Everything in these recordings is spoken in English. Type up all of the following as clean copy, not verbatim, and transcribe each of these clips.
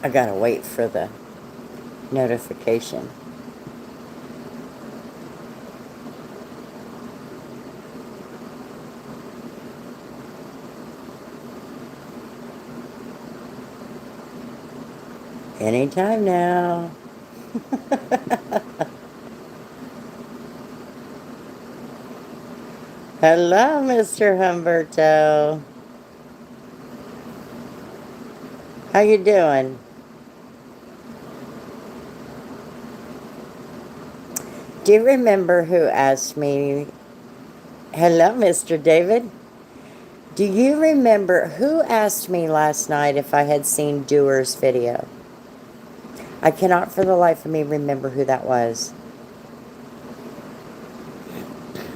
I gotta wait for the notification. Anytime now. Hello, Mr. Humberto. How you doing? Do you remember who asked me? Hello, Mr. David. Do you remember who asked me last night if I had seen Doer's video? I cannot for the life of me remember who that was.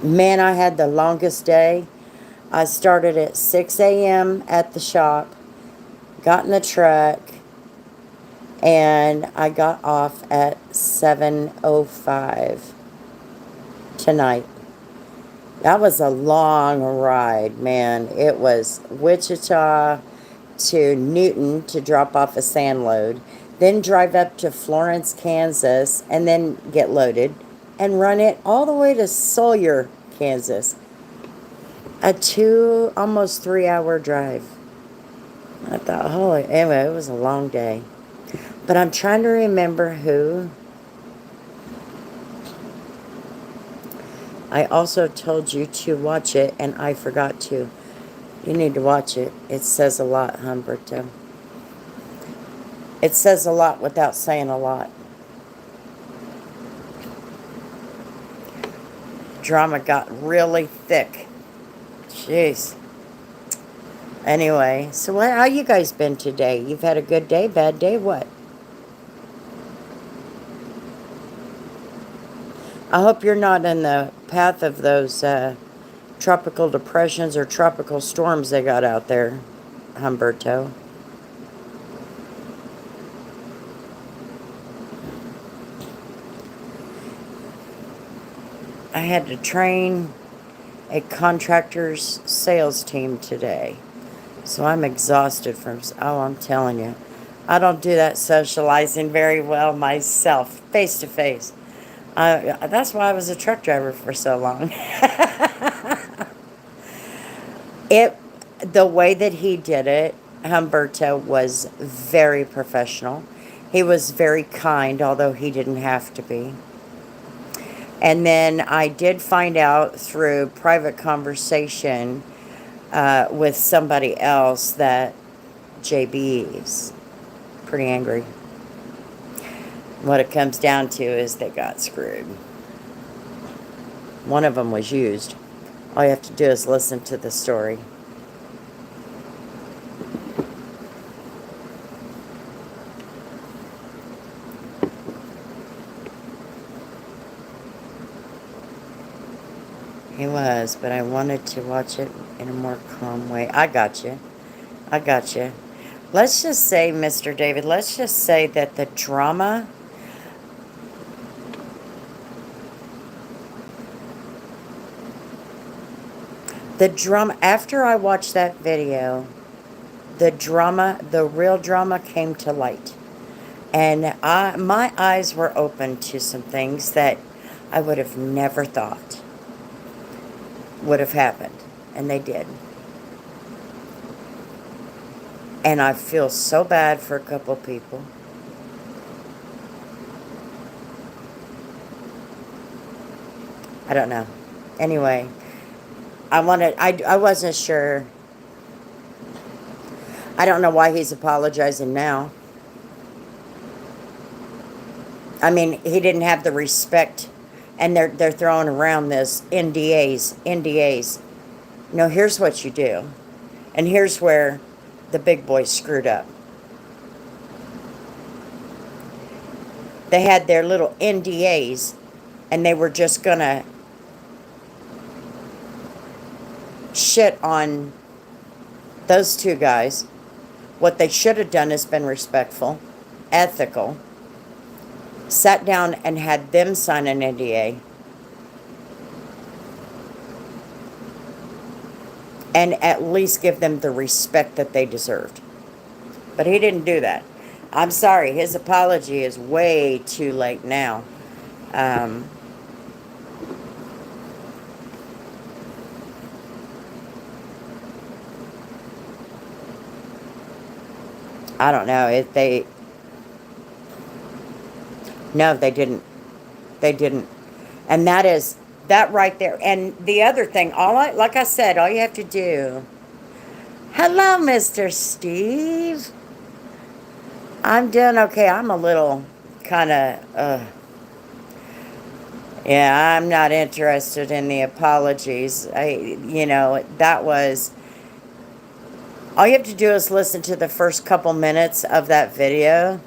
Man, I had the longest day. I started at 6 a.m. at the shop, got in the truck, and I got off at 7:05 tonight. That was a long ride, man. It was Wichita to Newton to drop off a sand load, then drive up to Florence, Kansas, and then get loaded and run it all the way to Sawyer, Kansas. A almost 3 hour drive. I thought, holy, anyway, it was a long day. But I'm trying to remember who. I also told you to watch it, and I forgot to. You need to watch it. It says a lot, Humberto. It says a lot without saying a lot. Drama got really thick. Jeez. Anyway, so how you guys been today? You've had a good day, bad day, what? I hope you're not in the path of those tropical depressions or tropical storms they got out there, Humberto. I had to train a contractor's sales team today. So I'm exhausted from, oh, I'm telling you. I don't do that socializing very well myself, face to face. That's why I was a truck driver for so long. The way that he did it, Humberto, was very professional. He was very kind, although he didn't have to be. And then I did find out through private conversation with somebody else that JB's pretty angry. What it comes down to is they got screwed. One of them was used. All you have to do is listen to the story. He was, but I wanted to watch it in a more calm way. I got you. I got you. Let's just say, Mr. David, let's just say that the drama after I watched that video, the real drama came to light. And my eyes were open to some things that I would have never thought would have happened. And they did. And I feel so bad for a couple people. I don't know. Anyway, I wasn't sure. I don't know why he's apologizing now. I mean, he didn't have the respect, and they're throwing around this NDAs. No, here's what you do. And here's where the big boys screwed up. They had their little NDAs, and they were just gonna shit on those two guys. What they should have done is been respectful, ethical, sat down and had them sign an NDA, and at least give them the respect that they deserved. But he didn't do that. I'm sorry. His apology is way too late now. Um, I don't know if they. No, they didn't. They didn't. And that is that right there. And the other thing, like I said, all you have to do. Hello, Mr. Steve. I'm doing okay. I'm a little kind of. Yeah, I'm not interested in the apologies. That was. All you have to do is listen to the first couple minutes of that video,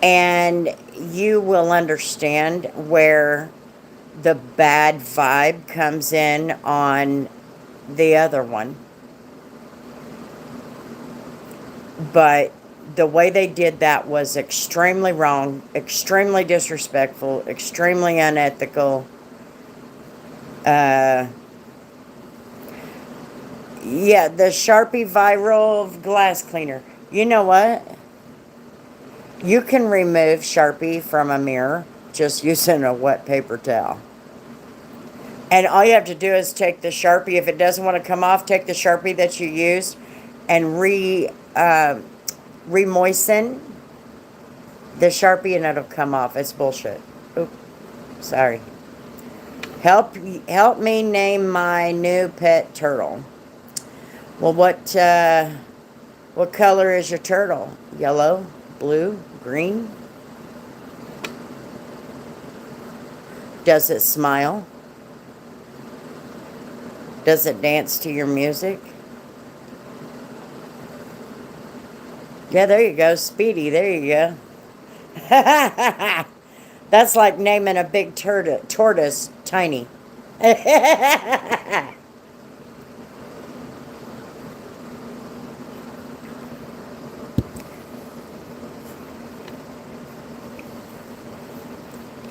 and you will understand where the bad vibe comes in on the other one. But the way they did that was extremely wrong, extremely disrespectful, extremely unethical. Yeah, the Sharpie viral glass cleaner. You know what? You can remove Sharpie from a mirror just using a wet paper towel. And all you have to do is take the Sharpie. If it doesn't want to come off, take the Sharpie that you used and re-moisten the Sharpie and it'll come off. It's bullshit. Oop, sorry. Help me name my new pet turtle. Well, what color is your turtle? Yellow, blue, green? Does it smile? Does it dance to your music? Yeah, there you go. Speedy, there you go. That's like naming a big tortoise Tiny.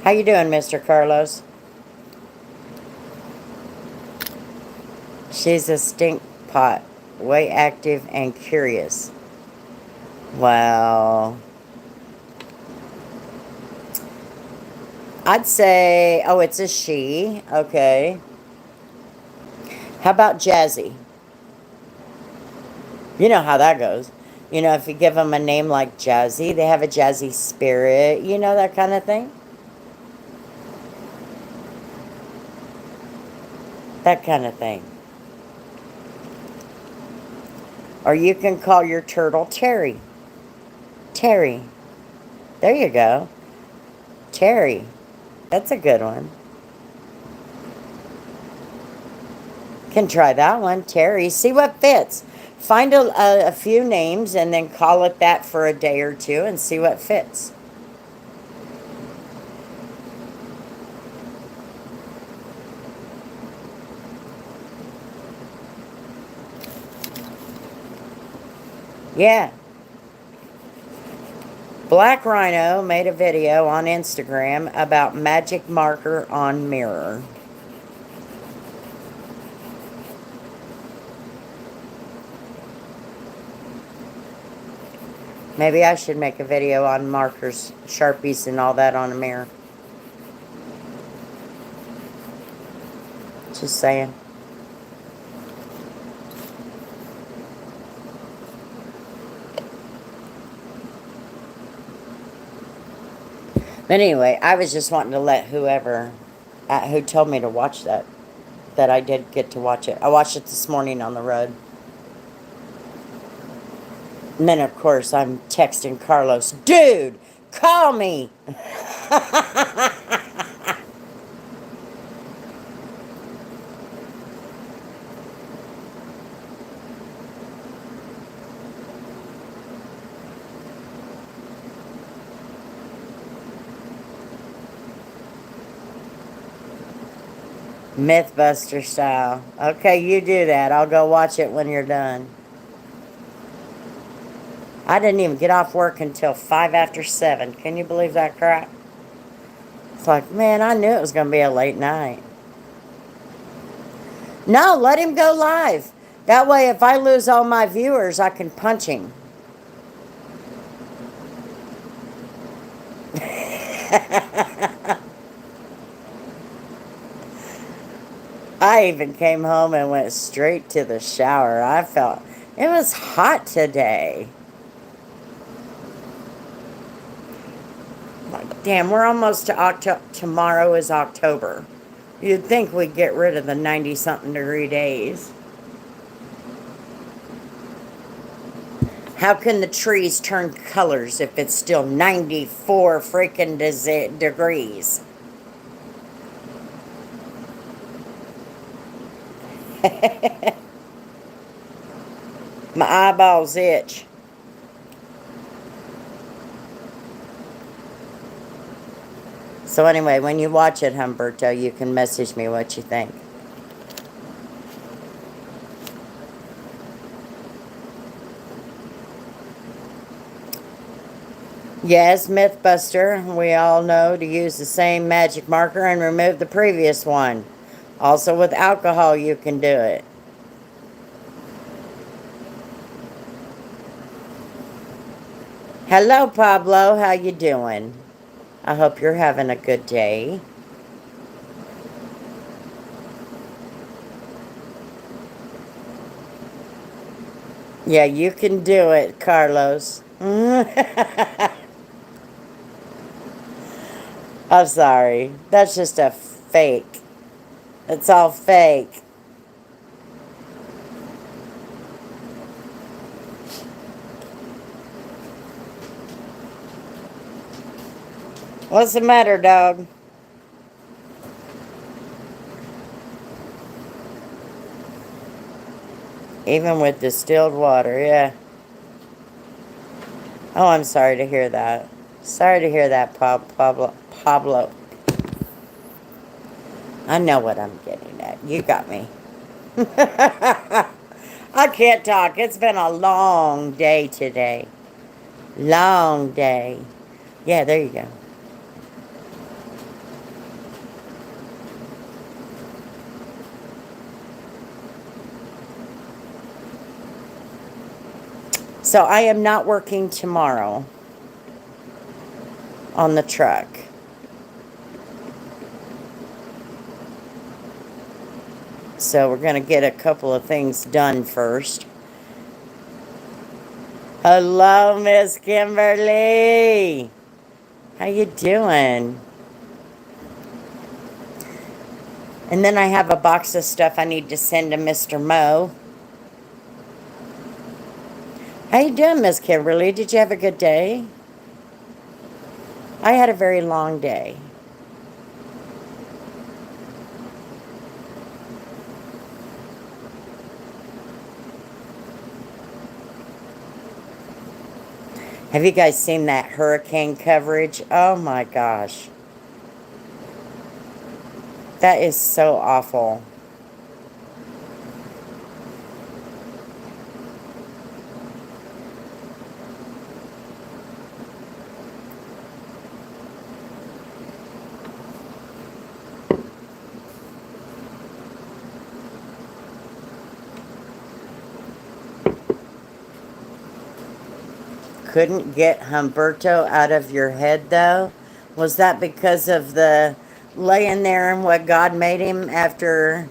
How you doing, Mr. Carlos? She's a stink pot, way active and curious. Well, I'd say, oh, it's a she. Okay. How about Jazzy? You know how that goes. If you give them a name like Jazzy, they have a jazzy spirit. You know, that kind of thing. That kind of thing. Or you can call your turtle Terry. Terry. There you go. Terry. That's a good one. Can try that one. Terry. See what fits. Find a few names and then call it that for a day or two and see what fits. Yeah. Black Rhino made a video on Instagram about magic marker on mirror. Maybe I should make a video on markers, Sharpies, and all that on a mirror. Just saying. But anyway, I was just wanting to let whoever who told me to watch that I did get to watch it. I watched it this morning on the road. And then, of course, I'm texting Carlos, dude, call me. Mythbuster style. Okay, you do that. I'll go watch it when you're done. I didn't even get off work until 5 after 7. Can you believe that crap? It's like, man, I knew it was going to be a late night. No, let him go live. That way, if I lose all my viewers, I can punch him. I even came home and went straight to the shower. I felt it was hot today. Like, damn, we're almost to October. Tomorrow is October. You'd think we'd get rid of the 90-something degree days. How can the trees turn colors if it's still 94 freaking degrees? My eyeballs itch. So anyway, when you watch it, Humberto, you can message me what you think. Yes, Mythbuster, we all know to use the same magic marker and remove the previous one. Also with alcohol you can do it. Hello, Pablo, how you doing? I hope you're having a good day. Yeah, you can do it, Carlos. I'm sorry. That's just a fake. It's all fake. What's the matter, dog? Even with distilled water, yeah. Oh, I'm sorry to hear that. Sorry to hear that, Pablo. I know what I'm getting at. You got me. I can't talk. It's been a long day today. Long day. Yeah, there you go. So I am not working tomorrow on the truck. So we're going to get a couple of things done first. Hello, Miss Kimberly. How you doing? And then I have a box of stuff I need to send to Mr. Mo. How you doing, Miss Kimberly? Did you have a good day? I had a very long day. Have you guys seen that hurricane coverage? Oh my gosh. That is so awful. Couldn't get Humberto out of your head, though? Was that because of the laying there and what God made him after?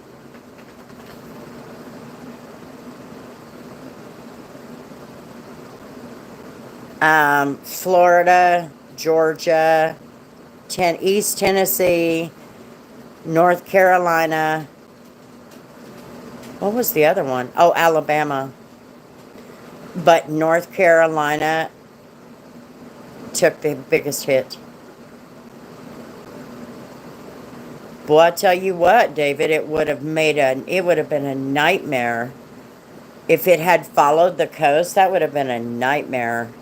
Florida, Georgia, East Tennessee, North Carolina. What was the other one? Oh, Alabama. But North Carolina took the biggest hit. Well, I tell you what, David, it would have been a nightmare. If it had followed the coast, that would have been a nightmare.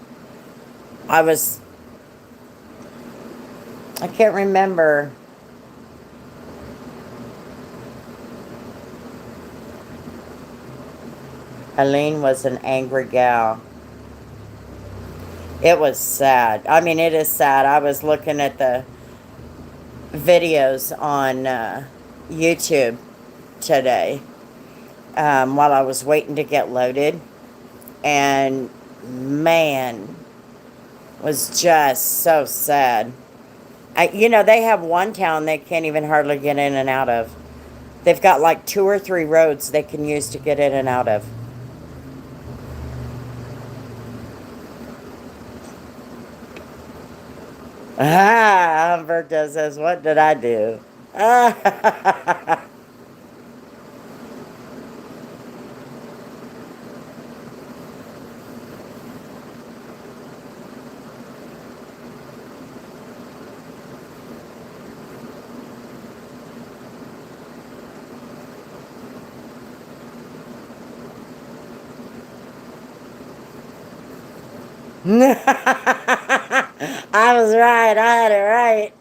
I can't remember. Helene was an angry gal. It was sad. I mean, it is sad. I was looking at the videos on YouTube today while I was waiting to get loaded. And man, was just so sad. They have one town they can't even hardly get in and out of. They've got like 2 or 3 roads they can use to get in and out of. Ah, Humberto says, what did I do? I was right. I had it right.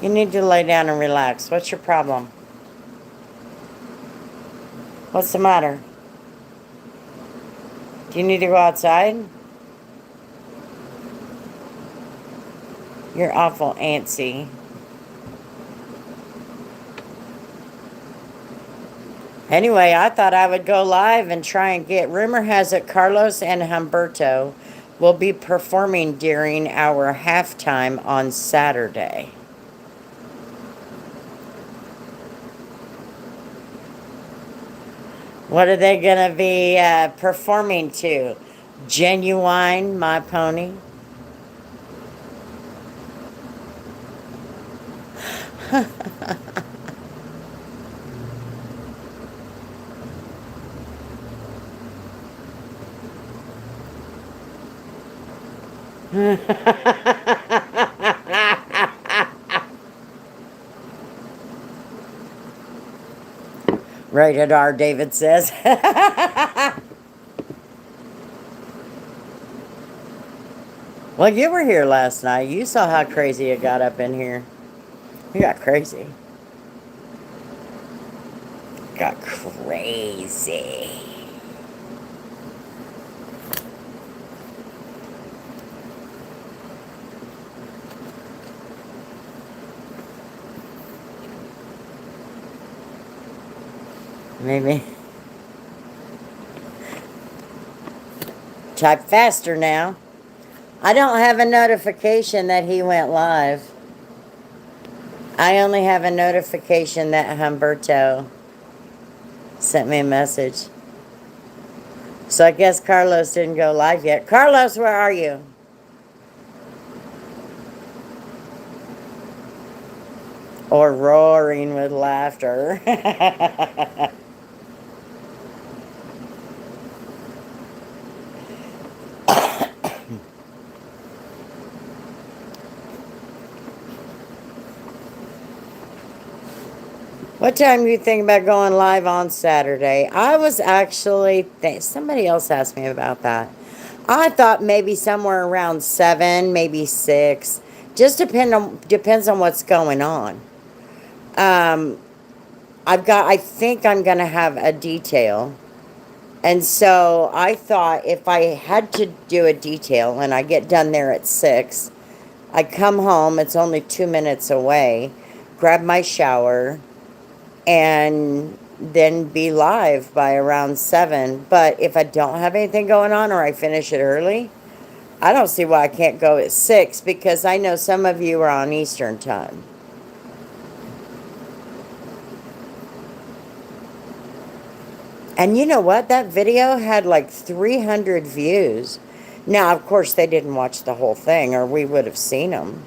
You need to lay down and relax. What's your problem? What's the matter? Do you need to go outside? You're awful antsy. Anyway, I thought I would go live and try and get. Rumor has it Carlos and Humberto will be performing during our halftime on Saturday. What are they going to be performing to? Genuine, My Pony? Rated R, David says. Well, you were here last night. You saw how crazy it got up in here. It got crazy. Got crazy. Maybe. Type faster now. I don't have a notification that he went live. I only have a notification that Humberto sent me a message. So I guess Carlos didn't go live yet. Carlos, where are you? Or roaring with laughter. What time do you think about going live on Saturday? I was actually, somebody else asked me about that. I thought maybe somewhere around 7, maybe 6. Just depends on what's going on. I think I'm going to have a detail. And so I thought if I had to do a detail and I get done there at 6, I come home, it's only 2 minutes away, grab my shower, and then be live by around 7. But if I don't have anything going on or I finish it early, I don't see why I can't go at 6 because I know some of you are on Eastern time. And you know what? That video had like 300 views. Now, of course, they didn't watch the whole thing or we would have seen them.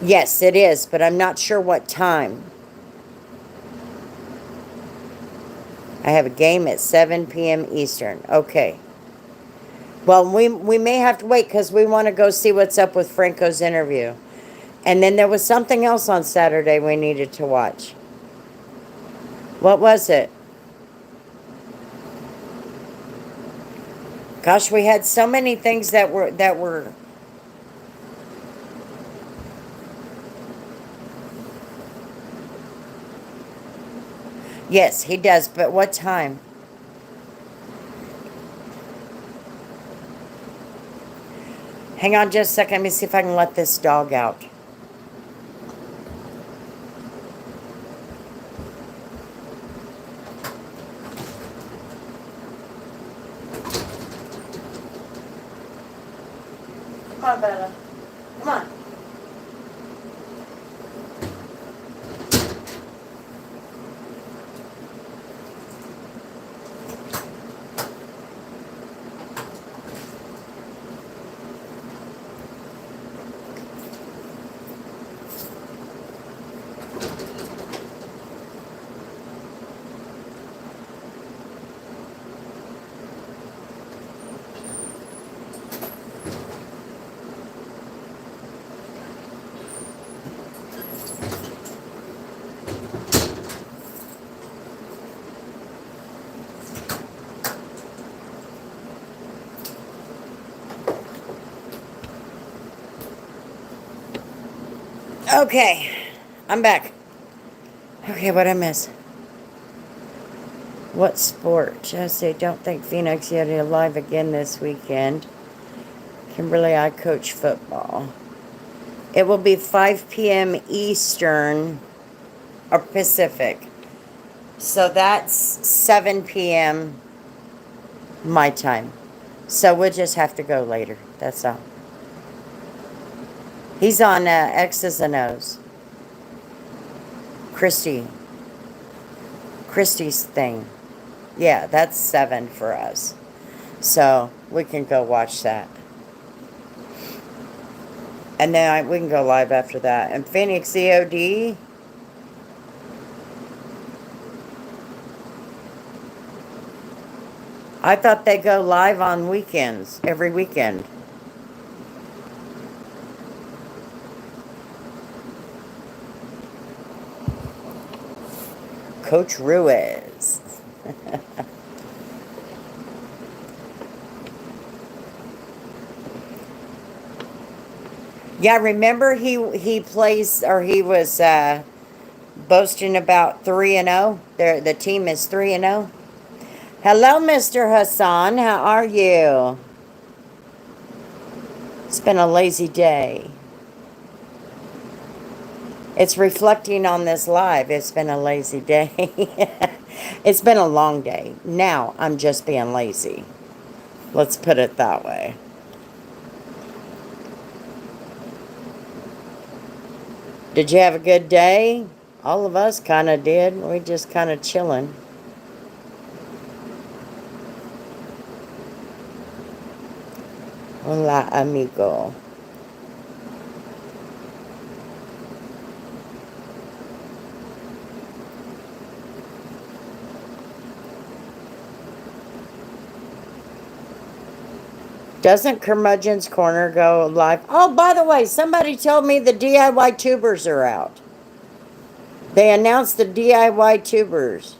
Yes, it is, but I'm not sure what time. I have a game at 7 p.m. Eastern. Okay. Well, we may have to wait because we want to go see what's up with Franco's interview. And then there was something else on Saturday we needed to watch. What was it? Gosh, we had so many things that were Yes, he does, but what time? Hang on just a second. Let me see if I can let this dog out. Come on, Bella. Come on. Okay, I'm back. Okay, what'd I miss? What sport? Just say, don't think Phoenix yet alive again this weekend. Kimberly, I coach football. It will be 5 p.m. Eastern or Pacific. So that's 7 p.m. my time. So we'll just have to go later. That's all. He's on X's and O's. Christy's thing. Yeah, that's 7 for us. So we can go watch that. And then we can go live after that. And Phoenix EOD. I thought they go live on weekends, every weekend. Coach Ruiz. Yeah, remember he plays, or he was boasting about 3-0. The team is 3-0. Hello, Mr. Hassan. How are you? It's been a lazy day. It's reflecting on this live. It's been a lazy day. It's been a long day. Now I'm just being lazy. Let's put it that way. Did you have a good day? All of us kind of did. We just kind of chilling. Hola, amigo. Doesn't Curmudgeon's Corner go live? Oh, by the way, somebody told me the DIY tubers are out. They announced the DIY tubers.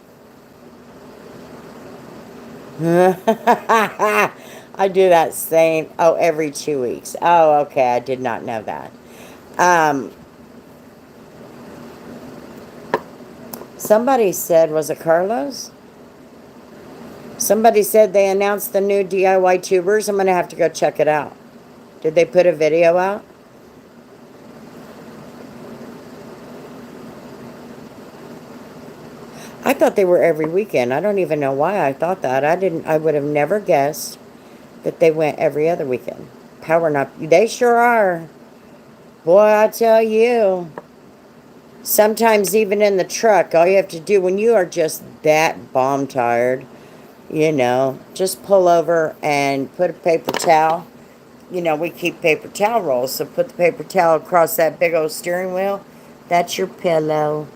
I do that same, every 2 weeks. Oh, okay, I did not know that. Somebody said, was it Carlos? Somebody said they announced the new DIY tubers. I'm going to have to go check it out. Did they put a video out? I thought they were every weekend. I don't even know why I thought that. I would have never guessed that they went every other weekend. Power Nap. They sure are. Boy, I tell you. Sometimes even in the truck, all you have to do when you are just that bomb tired, just pull over and put a paper towel. We keep paper towel rolls, so put the paper towel across that big old steering wheel. That's your pillow.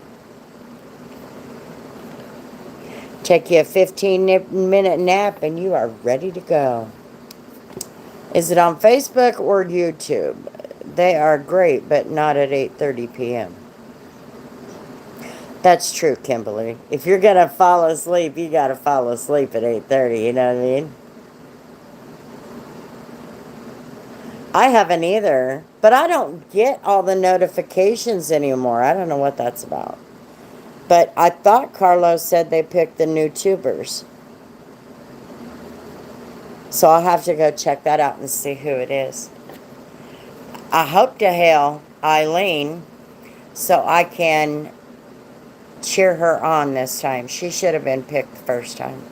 Take you a 15-minute nap and you are ready to go. Is it on Facebook or YouTube? They are great, but not at 8:30 p.m. That's true, Kimberly. If you're going to fall asleep, you got to fall asleep at 8:30, you know what I mean? I haven't either, but I don't get all the notifications anymore. I don't know what that's about. But I thought Carlos said they picked the new tubers. So I'll have to go check that out and see who it is. I hope to hail Eileen so I can cheer her on this time. She should have been picked the first time.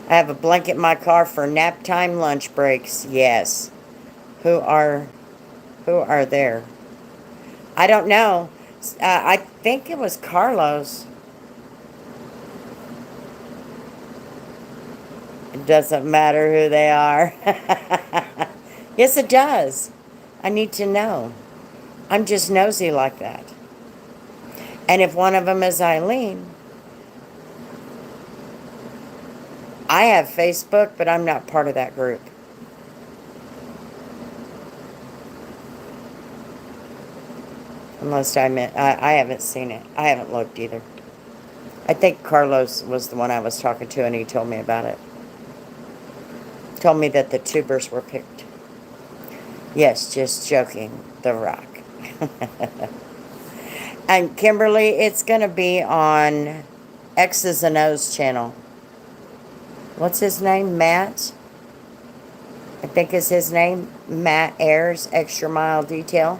I have a blanket in my car for nap time lunch breaks. Yes. Who are there? I don't know. I think it was Carlos. It doesn't matter who they are. Yes, it does. I need to know. I'm just nosy like that. And if one of them is Eileen, I have Facebook, but I'm not part of that group. Unless I haven't seen it. I haven't looked either. I think Carlos was the one I was talking to, and he told me about it. Told me that the tubers were picked. Yes, just joking. The Rock. And Kimberly, it's going to be on X's and O's channel. What's his name? Matt? I think is his name. Matt Ayers, Extra Mile Detail.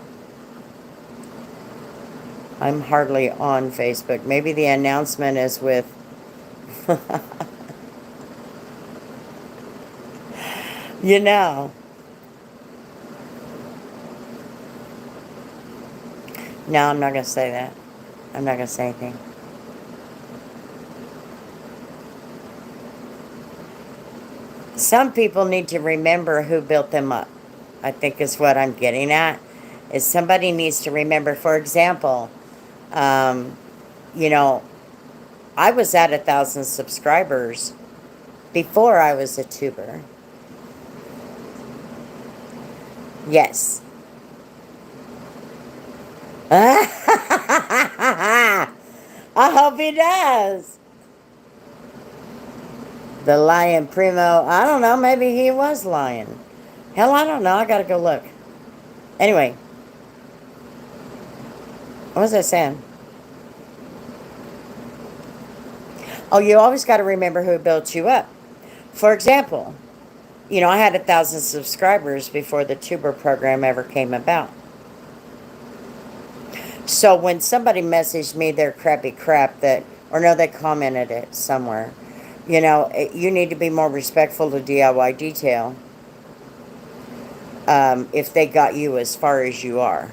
I'm hardly on Facebook. Maybe the announcement is with... You know. No, I'm not going to say that. I'm not going to say anything. Some people need to remember who built them up. I think is what I'm getting at. Is somebody needs to remember. For example, you know, I was at 1,000 subscribers before I was a tuber. Yes. I hope he does. The Lion Primo. I don't know. Maybe he was lying. Hell, I don't know. I gotta go look. Anyway. What was I saying? Oh, you always got to remember who built you up. For example, you know, I had 1,000 subscribers before the tuber program ever came about. So when somebody messaged me their crappy crap that, or no, they commented it somewhere, you know, you need to be more respectful to DIY Detail if they got you as far as you are.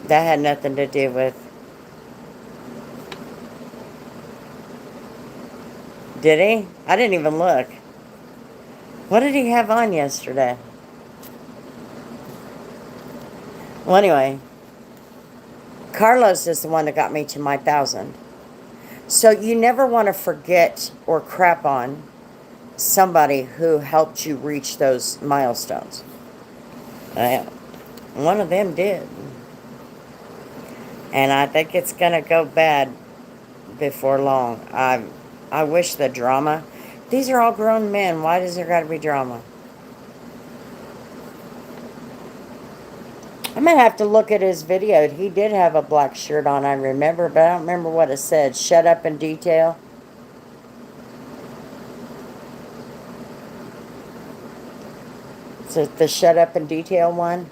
That had nothing to do with... Did he? I didn't even look. What did he have on yesterday? Well, anyway, Carlos is the one that got me to my 1,000. So you never want to forget or crap on somebody who helped you reach those milestones. One of them did. And I think it's going to go bad before long. I wish the drama... These are all grown men. Why does there got to be drama? I'm going to have to look at his video. He did have a black shirt on, I remember, but I don't remember what it said. Shut up in detail. Is it the shut up in detail one?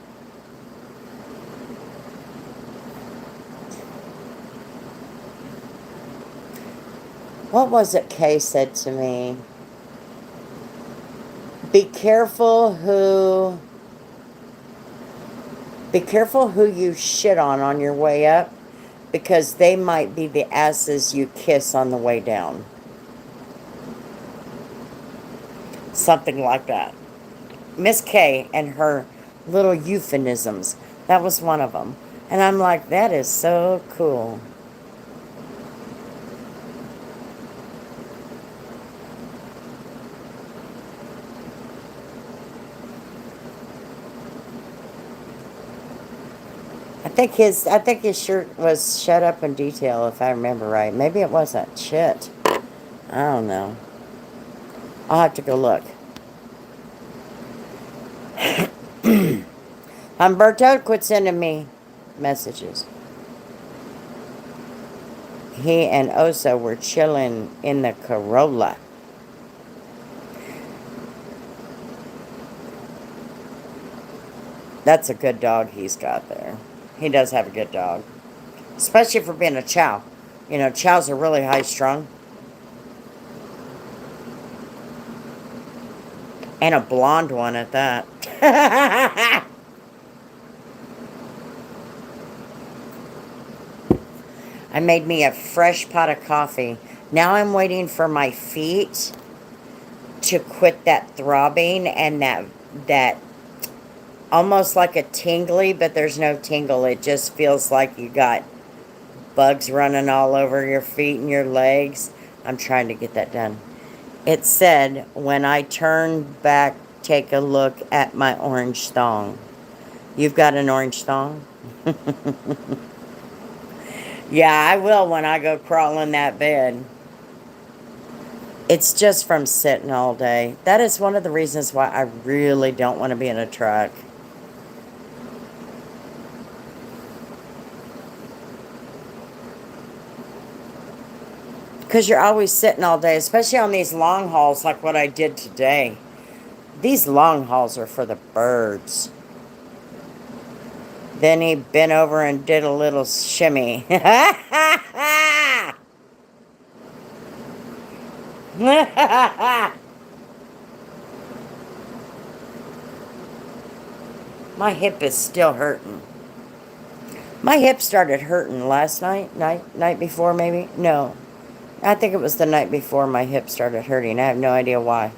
What was it Kay said to me? Be careful who you shit on your way up, because they might be the asses you kiss on the way down. Something like that. Miss Kay and her little euphemisms. That was one of them. And I'm like, that is so cool. I think his shirt was shut up in detail, if I remember right. Maybe it wasn't. Shit. I don't know. I'll have to go look. Humberto, quit sending me messages. He and Osa were chilling in the Corolla. That's a good dog he's got there. He does have a good dog. Especially for being a chow. You know, chows are really high strung. And a blonde one at that. I made me a fresh pot of coffee. Now I'm waiting for my feet to quit that throbbing and that almost like a tingly, but there's no tingle. It just feels like you got bugs running all over your feet and your legs. I'm trying to get that done. It said, when I turn back, take a look at my orange thong. You've got an orange thong? Yeah, I will when I go crawl in that bed. It's just from sitting all day. That is one of the reasons why I really don't want to be in a truck. Because you're always sitting all day, especially on these long hauls like what I did today. These long hauls are for the birds. Then he bent over and did a little shimmy. My hip is still hurting. My hip started hurting last night before maybe. No, I think it was the night before my hip started hurting. I have no idea why.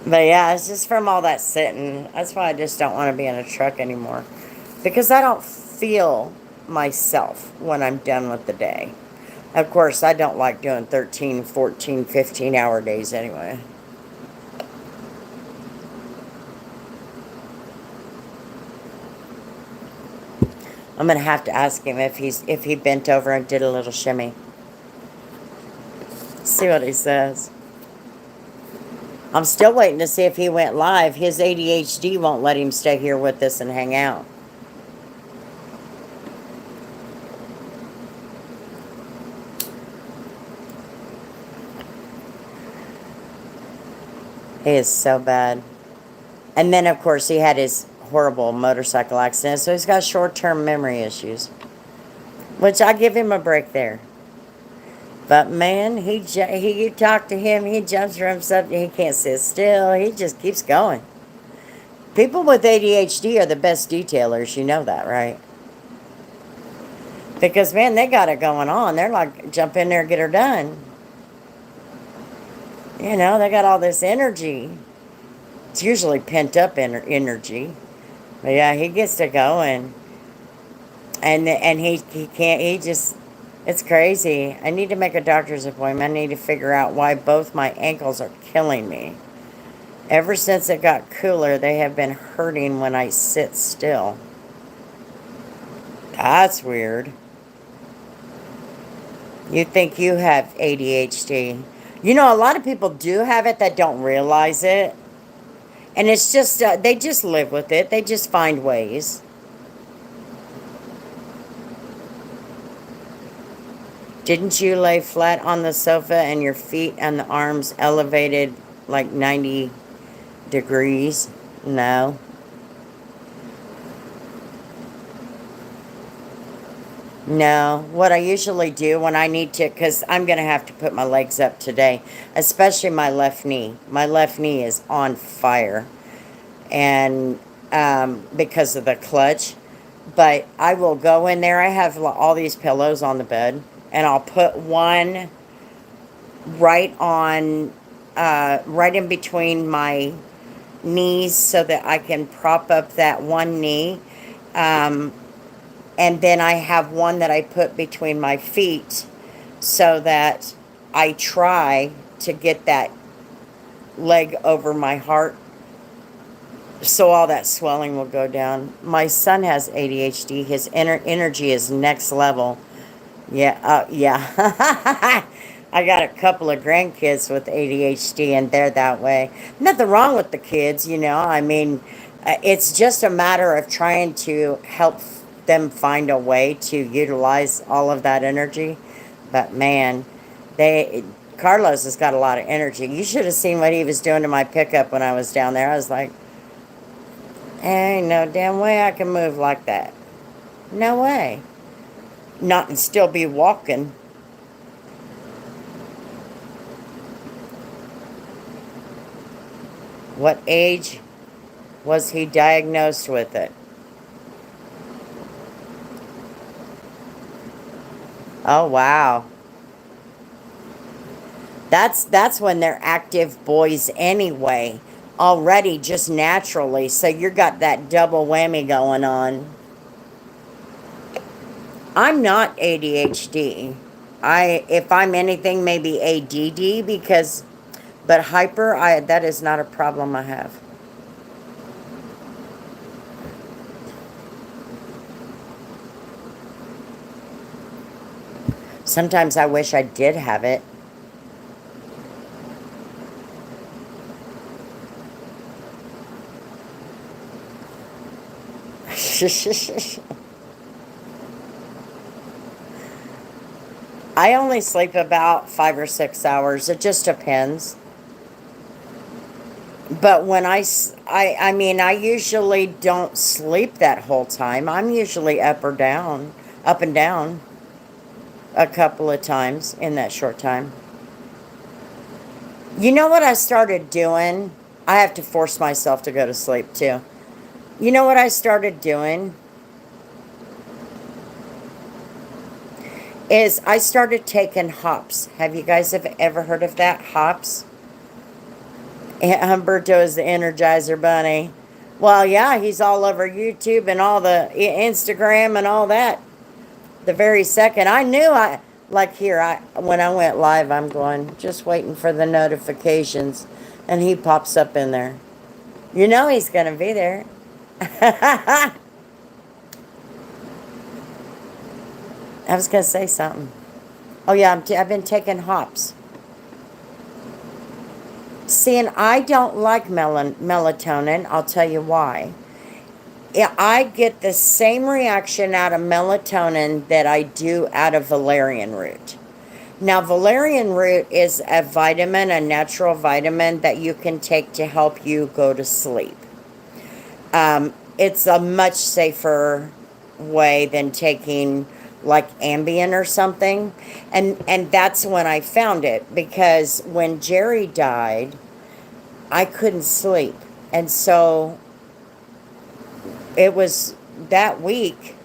But yeah, it's just from all that sitting. That's why I just don't want to be in a truck anymore. Because I don't feel myself when I'm done with the day. Of course, I don't like doing 13, 14, 15-hour days anyway. I'm going to have to ask him if he bent over and did a little shimmy. See what he says. I'm still waiting to see if he went live. His ADHD won't let him stay here with us and hang out. He is so bad. And then, of course, he had his horrible motorcycle accident, so he's got short-term memory issues. Which I give him a break there. But man, you talk to him, he jumps from something, he can't sit still, he just keeps going. People with ADHD are the best detailers, you know that, right? Because man, they got it going on. They're like, jump in there, get her done. You know, they got all this energy. It's usually pent up energy. But yeah, he gets to going. And he can't, he just, it's crazy. I need to make a doctor's appointment. I need to figure out why both my ankles are killing me. Ever since it got cooler, they have been hurting when I sit still. That's weird. You think you have ADHD. You know, a lot of people do have it that don't realize it. And it's just, they just live with it. They just find ways. Didn't you lay flat on the sofa and your feet and the arms elevated like 90 degrees? No. No. What I usually do when I need to, because I'm going to have to put my legs up today, especially my left knee. My left knee is on fire. And because of the clutch. But I will go in there. I have all these pillows on the bed. And I'll put one right in between my knees so that I can prop up that one knee. And then I have one that I put between my feet so that I try to get that leg over my heart so all that swelling will go down. My son has ADHD. His energy is next level. Yeah, yeah. I got a couple of grandkids with ADHD, and they're that way. Nothing wrong with the kids, you know. I mean, it's just a matter of trying to help them find a way to utilize all of that energy. But man, they Carlos has got a lot of energy. You should have seen what he was doing to my pickup when I was down there. I was like, ain't no damn way I can move like that. No way. Not and still be walking. What age was he diagnosed with it? Oh wow. That's when they're active boys anyway, already just naturally. So you got that double whammy going on. I'm not ADHD. If I'm anything, maybe ADD because, but hyper, that is not a problem I have. Sometimes I wish I did have it. I only sleep about 5 or 6 hours. It just depends. But when I mean, I usually don't sleep that whole time. I'm usually up and down a couple of times in that short time. You know what I started doing? I have to force myself to go to sleep too. You know what I started doing? Is I started taking hops. Have you guys ever heard of that? Hops? Humberto is the Energizer Bunny. Well, yeah, he's all over YouTube and all the Instagram and all that. The very second I knew like here, when I went live, I'm going just waiting for the notifications, and he pops up in there. You know he's gonna be there. I was gonna say something. Oh yeah, I've been taking hops. See, and I don't like melatonin. I'll tell you why. Yeah, I get the same reaction out of melatonin that I do out of valerian root. Now, valerian root is a vitamin, a natural vitamin that you can take to help you go to sleep. It's a much safer way than taking like Ambien or something. And that's when I found it because when Jerry died, I couldn't sleep. And so it was that week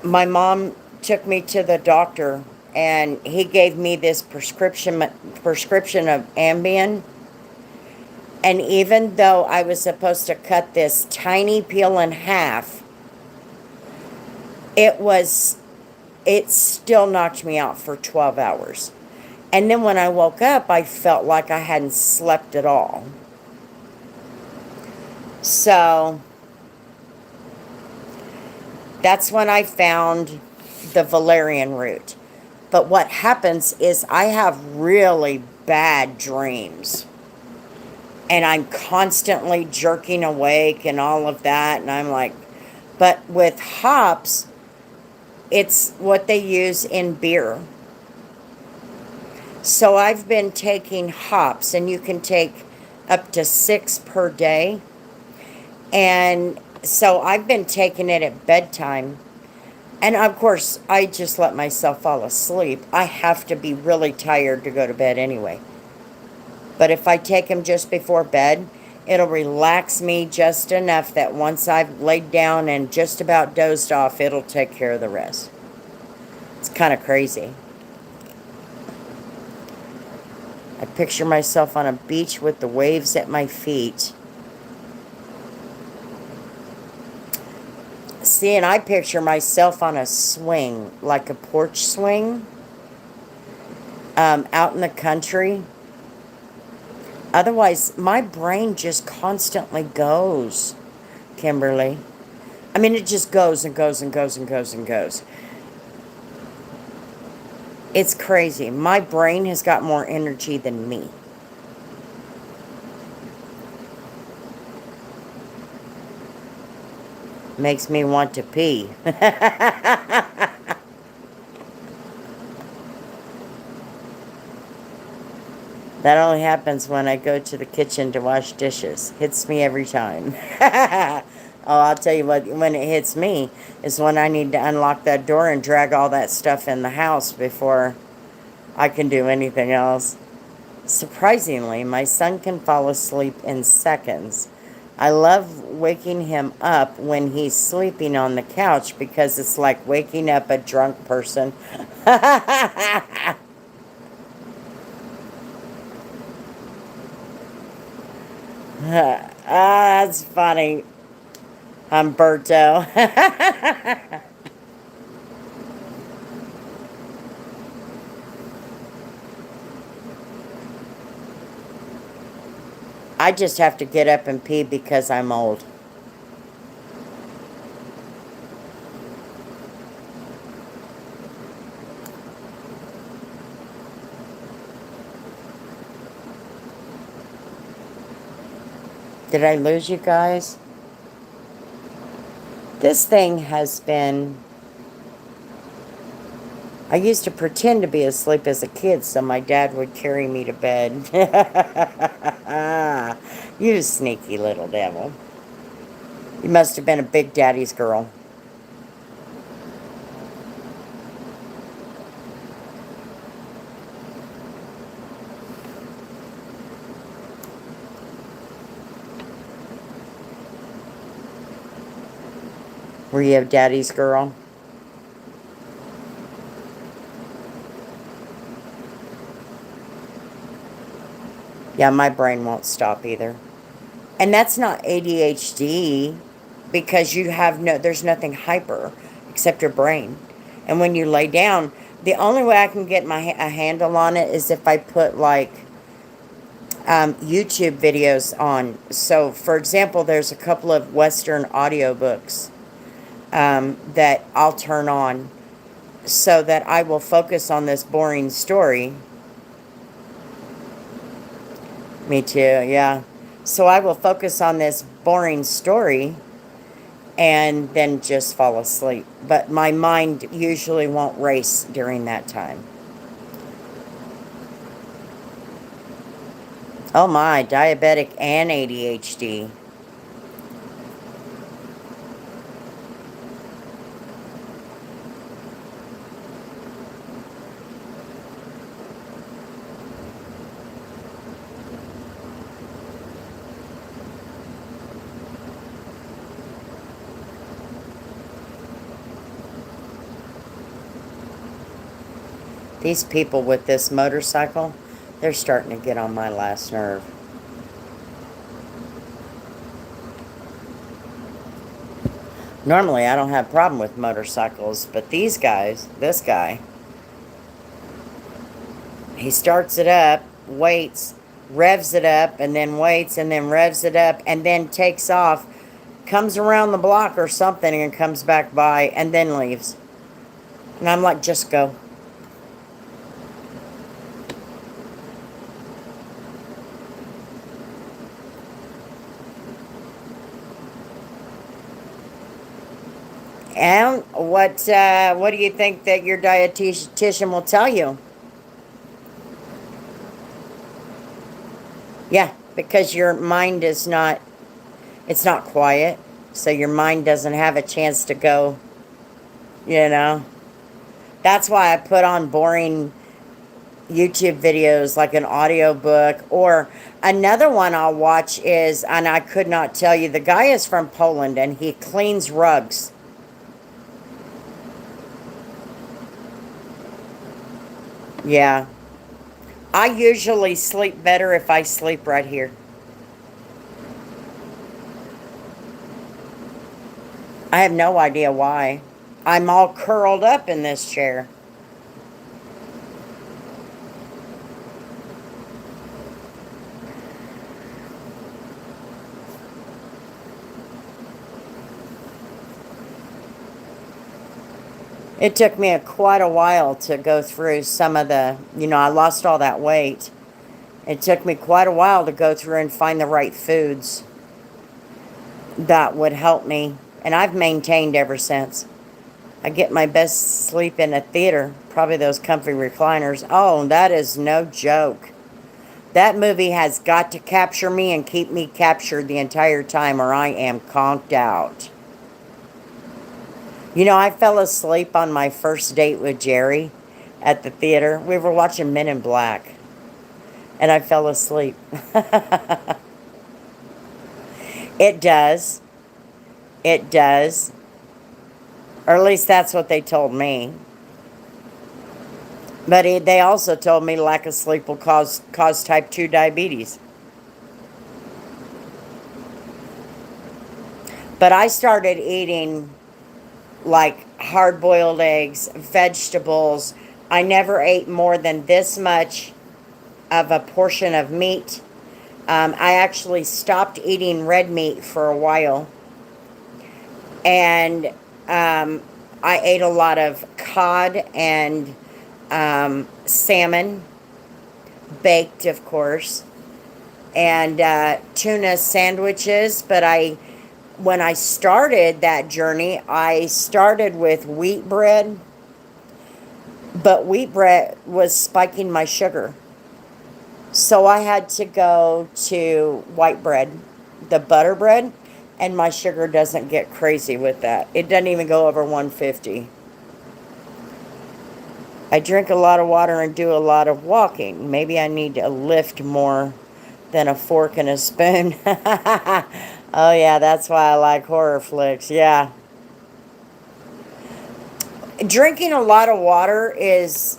my mom took me to the doctor and he gave me this prescription of Ambien. And even though I was supposed to cut this tiny pill in half, it still knocked me out for 12 hours. And then when I woke up, I felt like I hadn't slept at all. So that's when I found the valerian root. But what happens is I have really bad dreams. And I'm constantly jerking awake and all of that. And I'm like, but with hops, it's what they use in beer. So I've been taking hops, and you can take up to 6 per day. And so I've been taking it at bedtime. And of course, I just let myself fall asleep. I have to be really tired to go to bed anyway. But if I take them just before bed, it'll relax me just enough that once I've laid down and just about dozed off, it'll take care of the rest. It's kind of crazy. I picture myself on a beach with the waves at my feet. See, and I picture myself on a swing, like a porch swing, out in the country. Otherwise, my brain just constantly goes, Kimberly. I mean, it just goes and goes and goes and goes and goes. It's crazy. My brain has got more energy than me. Makes me want to pee. That only happens when I go to the kitchen to wash dishes. Hits me every time. Oh, I'll tell you what, when it hits me is when I need to unlock that door and drag all that stuff in the house before I can do anything else. Surprisingly, my son can fall asleep in seconds. I love waking him up when he's sleeping on the couch because it's like waking up a drunk person. That's funny, Humberto. I just have to get up and pee because I'm old. Did I lose you guys? This thing has been... I used to pretend to be asleep as a kid so my dad would carry me to bed. You sneaky little devil. You must have been a big daddy's girl. Were you a daddy's girl? Yeah, my brain won't stop either. And that's not ADHD because you have no, there's nothing hyper except your brain. And when you lay down, the only way I can get a handle on it is if I put like YouTube videos on. So, for example, there's a couple of Western audiobooks that I'll turn on so that I will focus on this boring story. Me too, yeah. So I will focus on this boring story and then just fall asleep. But my mind usually won't race during that time. Oh my, diabetic and ADHD. These people with this motorcycle, they're starting to get on my last nerve. Normally, I don't have a problem with motorcycles, but these guys, this guy, he starts it up, waits, revs it up, and then waits, and then revs it up, and then takes off, comes around the block or something, and comes back by, and then leaves. And I'm like, just go. And what do you think that your dietitian will tell you? Yeah, because your mind is not, it's not quiet. So your mind doesn't have a chance to go, you know. That's why I put on boring YouTube videos like an audiobook. Or another one I'll watch is, and I could not tell you, the guy is from Poland and he cleans rugs. Yeah. I usually sleep better if I sleep right here. I have no idea why. I'm all curled up in this chair. It took me quite a while to go through some of I lost all that weight. It took me quite a while to go through and find the right foods that would help me. And I've maintained ever since. I get my best sleep in a theater. Probably those comfy recliners. Oh, that is no joke. That movie has got to capture me and keep me captured the entire time or I am conked out. I fell asleep on my first date with Jerry at the theater. We were watching Men in Black. And I fell asleep. It does. It does. Or at least that's what they told me. But they also told me lack of sleep will cause type 2 diabetes. But I started eating like hard-boiled eggs, vegetables. I never ate more than this much of a portion of meat. I actually stopped eating red meat for a while. And I ate a lot of cod and salmon, baked, of course, and tuna sandwiches. But when I started that journey, I started with wheat bread, but wheat bread was spiking my sugar. So I had to go to white bread, the butter bread, and my sugar doesn't get crazy with that. It doesn't even go over 150. I drink a lot of water and do a lot of walking. Maybe I need to lift more than a fork and a spoon. Oh, yeah, that's why I like horror flicks. Yeah. Drinking a lot of water is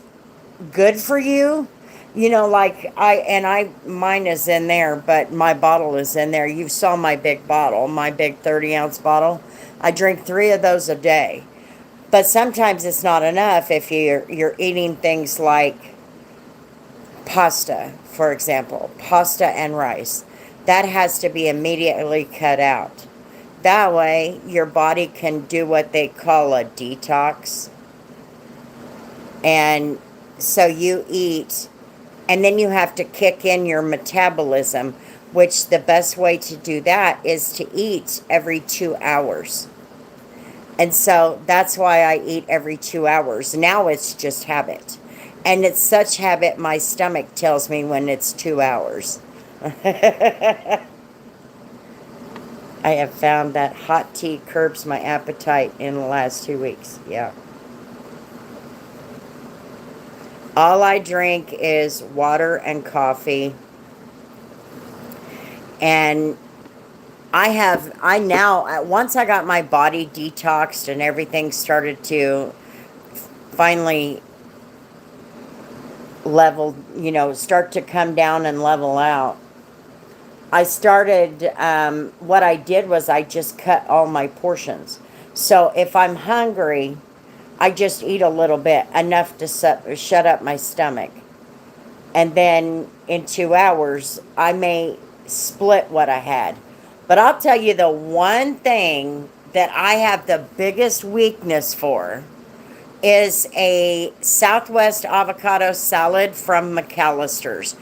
good for you. Mine is in there, but my bottle is in there. You saw my big bottle, my big 30-ounce bottle. I drink 3 of those a day. But sometimes it's not enough if you're eating things like pasta, for example, pasta and rice. That has to be immediately cut out. That way, your body can do what they call a detox. And so you eat, and then you have to kick in your metabolism, which the best way to do that is to eat every 2 hours. And so that's why I eat every 2 hours. Now it's just habit. And it's such habit, my stomach tells me when it's 2 hours. I have found that hot tea curbs my appetite in the last 2 weeks. Yeah. All I drink is water and coffee. And once I got my body detoxed and everything started to finally level, start to come down and level out, I started, what I did was I just cut all my portions. So if I'm hungry, I just eat a little bit, enough to shut up my stomach. And then in 2 hours, I may split what I had. But I'll tell you the one thing that I have the biggest weakness for is a Southwest avocado salad from McAllister's.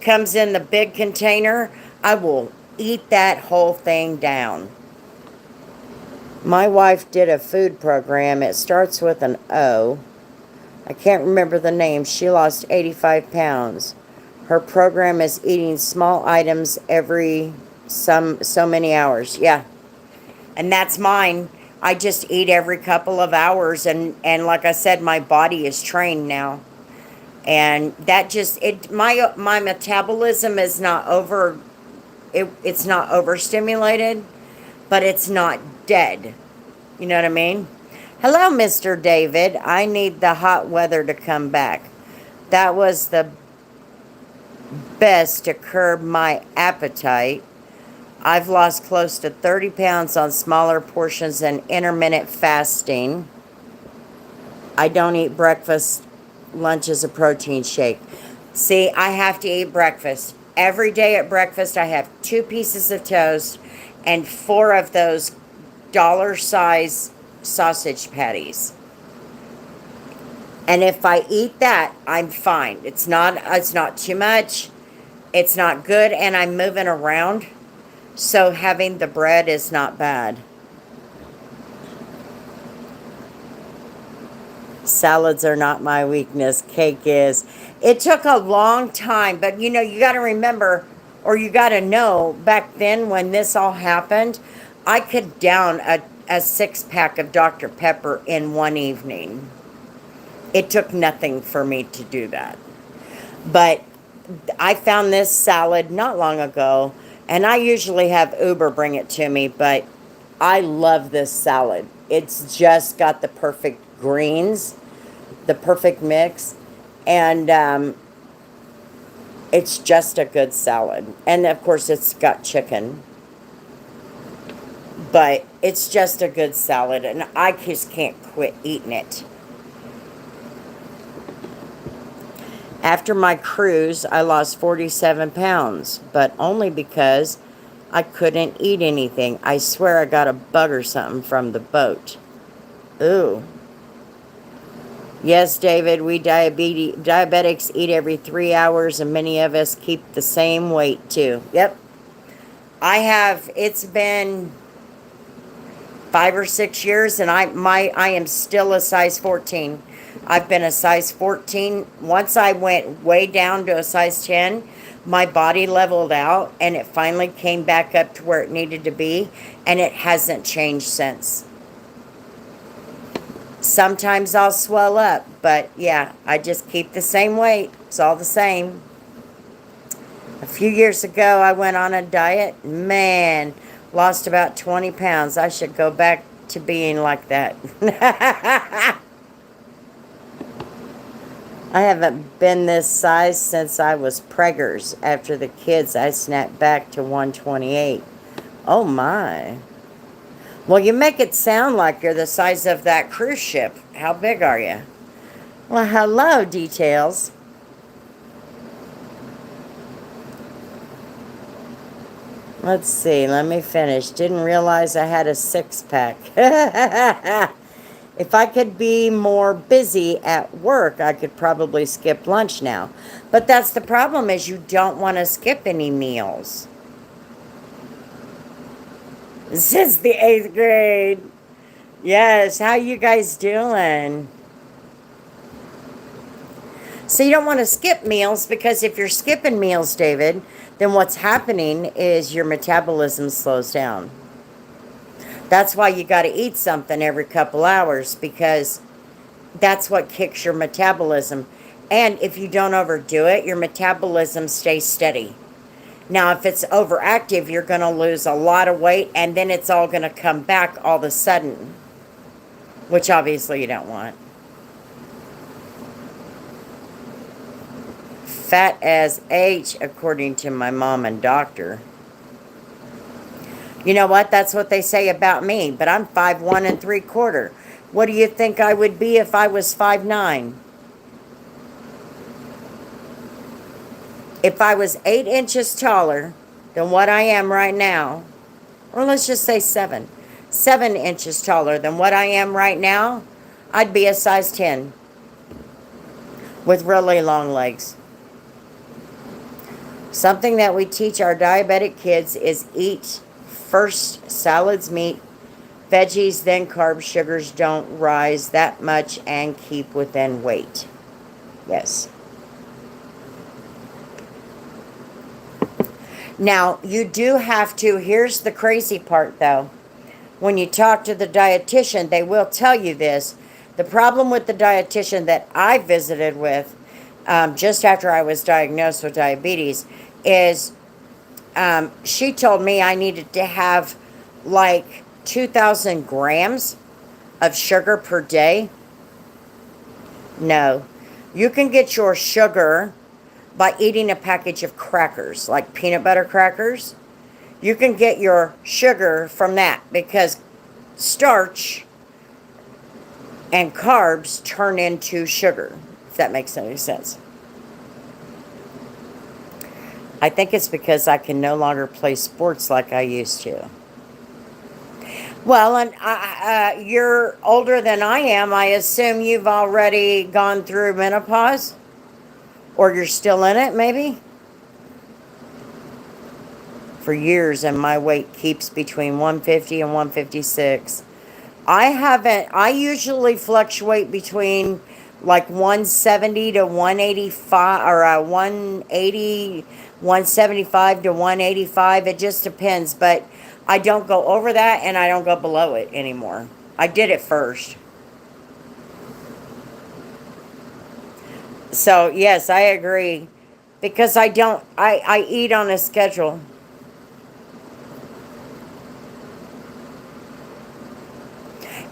Comes in the big container. I will eat that whole thing down. My wife did a food program. It starts with an O. I can't remember the name. She lost 85 pounds. Her program is eating small items every so many hours. Yeah. And that's mine. I just eat every couple of hours, and like I said, my body is trained now. And that just my metabolism is not it's not overstimulated, but it's not dead. You know what I mean? Hello, Mr. David. I need the hot weather to come back. That was the best to curb my appetite. I've lost close to 30 pounds on smaller portions and intermittent fasting. I don't eat breakfast. Lunch is a protein shake. See, I have to eat breakfast. Every day at breakfast, I have 2 pieces of toast and 4 of those dollar-size sausage patties. And if I eat that, I'm fine. It's not too much. It's not good, and I'm moving around. So having the bread is not bad. Salads are not my weakness. Cake is. It took a long time, but you got to remember, or you got to know, back then when this all happened, I could down a 6-pack of Dr. Pepper in one evening. It took nothing for me to do that. But I found this salad not long ago, and I usually have Uber bring it to me, but I love this salad. It's just got the perfect greens, the perfect mix, and it's just a good salad. And of course, it's got chicken, but it's just a good salad, and I just can't quit eating it. After my cruise, I lost 47 pounds, but only because I couldn't eat anything. I swear I got a bug or something from the boat. Ooh. Yes, David, we diabetics eat every 3 hours, and many of us keep the same weight too. Yep. It's been 5 or 6 years, and I am still a size 14. I've been a size 14. Once I went way down to a size 10, my body leveled out, and it finally came back up to where it needed to be, and it hasn't changed since. Sometimes I'll swell up, but yeah, I just keep the same weight. It's all the same. A few years ago, I went on a diet. Man, lost about 20 pounds. I should go back to being like that. I haven't been this size since I was preggers. After the kids, I snapped back to 128. Oh my. Well, you make it sound like you're the size of that cruise ship. How big are you? Well, hello, details. Let's see, let me finish. Didn't realize I had a 6-pack. If I could be more busy at work, I could probably skip lunch now. But that's the problem, is you don't want to skip any meals. Since the 8th grade. Yes, how you guys doing? So you don't want to skip meals, because if you're skipping meals, David, then what's happening is your metabolism slows down. That's why you got to eat something every couple hours, because that's what kicks your metabolism. And if you don't overdo it, your metabolism stays steady. Now, if it's overactive, you're going to lose a lot of weight, and then it's all going to come back all of a sudden, which obviously you don't want. Fat as H, according to my mom and doctor. You know what? That's what they say about me. But I'm 5'1 3/4. What do you think I would be if I was 5'9"? If I was 8 inches taller than what I am right now, or let's just say 7 inches taller than what I am right now, I'd be a size 10 with really long legs. Something that we teach our diabetic kids is eat first salads, meat, veggies, then carbs. Sugars don't rise that much and keep within weight. Yes. Now, you do have to, here's the crazy part though. When you talk to the dietitian, they will tell you this. The problem with the dietitian that I visited with just after I was diagnosed with diabetes is she told me I needed to have like 2,000 grams of sugar per day. No. You can get your sugar by eating a package of crackers, like peanut butter crackers. You can get your sugar from that, because starch and carbs turn into sugar, if that makes any sense. I think it's because I can no longer play sports like I used to. Well, and you're older than I am. I assume you've already gone through menopause, or you're still in it, maybe? For years, and my weight keeps between 150 and 156. I haven't, I usually fluctuate between like 170 to 185, or 180, 175 to 185. It just depends, but I don't go over that and I don't go below it anymore. I did it first. So, yes, I agree. Because I don't, I eat on a schedule.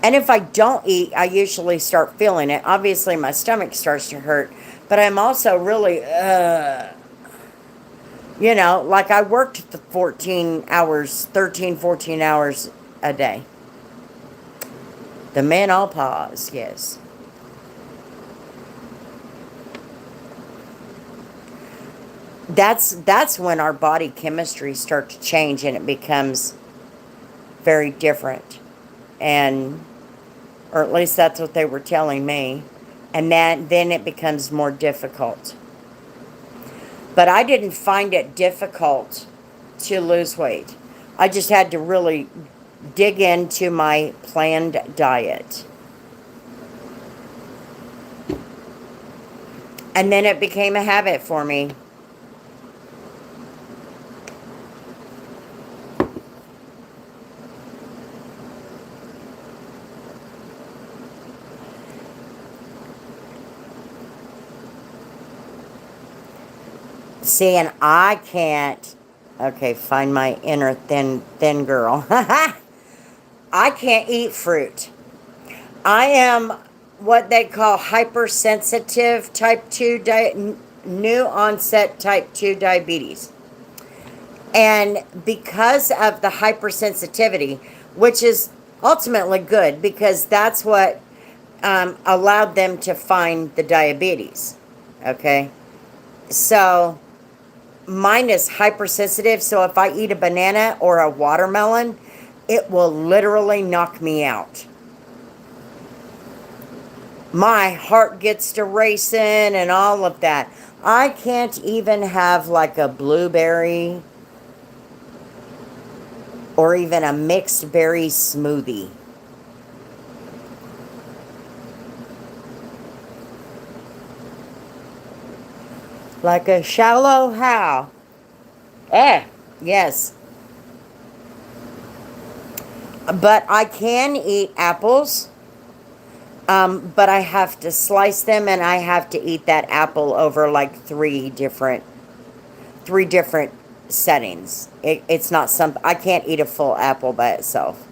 And if I don't eat, I usually start feeling it. Obviously, my stomach starts to hurt, but I'm also really, like I worked the 14 hours, 13, 14 hours a day. The menopause, yes. That's when our body chemistry starts to change and it becomes very different. And or at least that's what they were telling me. And then it becomes more difficult. But I didn't find it difficult to lose weight. I just had to really dig into my planned diet. And then it became a habit for me. See, and I can't. Okay, find my inner thin girl. I can't eat fruit. I am what they call hypersensitive type 2 new onset type 2 diabetes. And because of the hypersensitivity, which is ultimately good because that's what allowed them to find the diabetes. Okay? So mine is hypersensitive, so if I eat a banana or a watermelon, it will literally knock me out. My heart gets to racing and all of that. I can't even have like a blueberry or even a mixed berry smoothie. Like a shallow how? Yes. But I can eat apples. But I have to slice them and I have to eat that apple over like three different settings. It's not some, I can't eat a full apple by itself.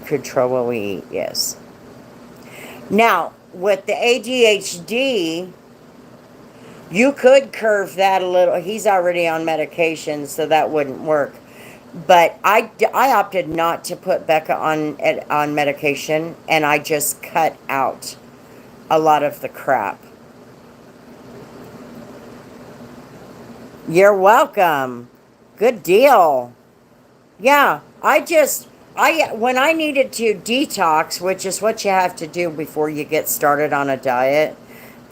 Control what we eat, yes. Now, with the ADHD, you could curve that a little. He's already on medication, so that wouldn't work. But I opted not to put Becca on medication, and I just cut out a lot of the crap. You're welcome. Good deal. Yeah, when I needed to detox, which is what you have to do before you get started on a diet,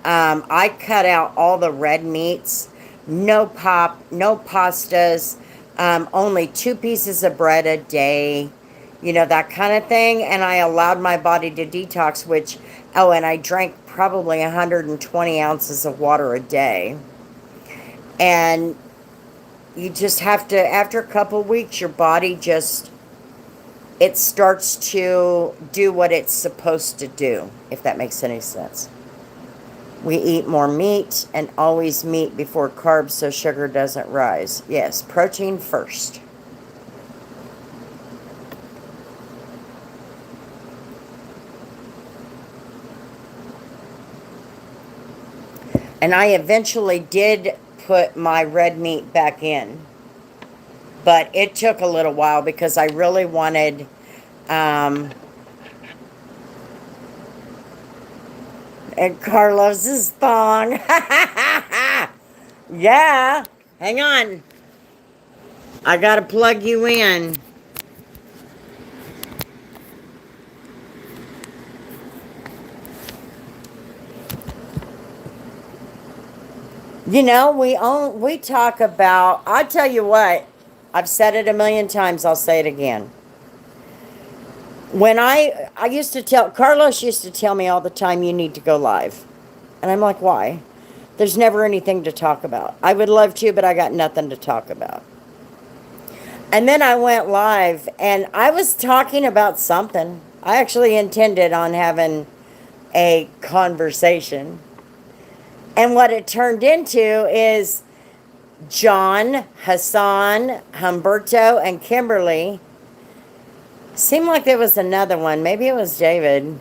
I cut out all the red meats, no pastas, only 2 pieces of bread a day, that kind of thing. And I allowed my body to detox, and I drank probably 120 ounces of water a day. And you just have to, after a couple of weeks, your body it starts to do what it's supposed to do, if that makes any sense. We eat more meat and always meat before carbs so sugar doesn't rise. Yes, protein first. And I eventually did put my red meat back in. But it took a little while because I really wanted... and Carlos's thong. Yeah. Hang on. I gotta plug you in. You know, we talk about, I tell you what, I've said it a million times, I'll say it again. When I used to tell, Carlos used to tell me all the time, you need to go live. And I'm like, why? There's never anything to talk about. I would love to, but I got nothing to talk about. And then I went live and I was talking about something. I actually intended on having a conversation. And what it turned into is John, Hassan, Humberto, and Kimberly. Seemed like there was another one. Maybe it was David.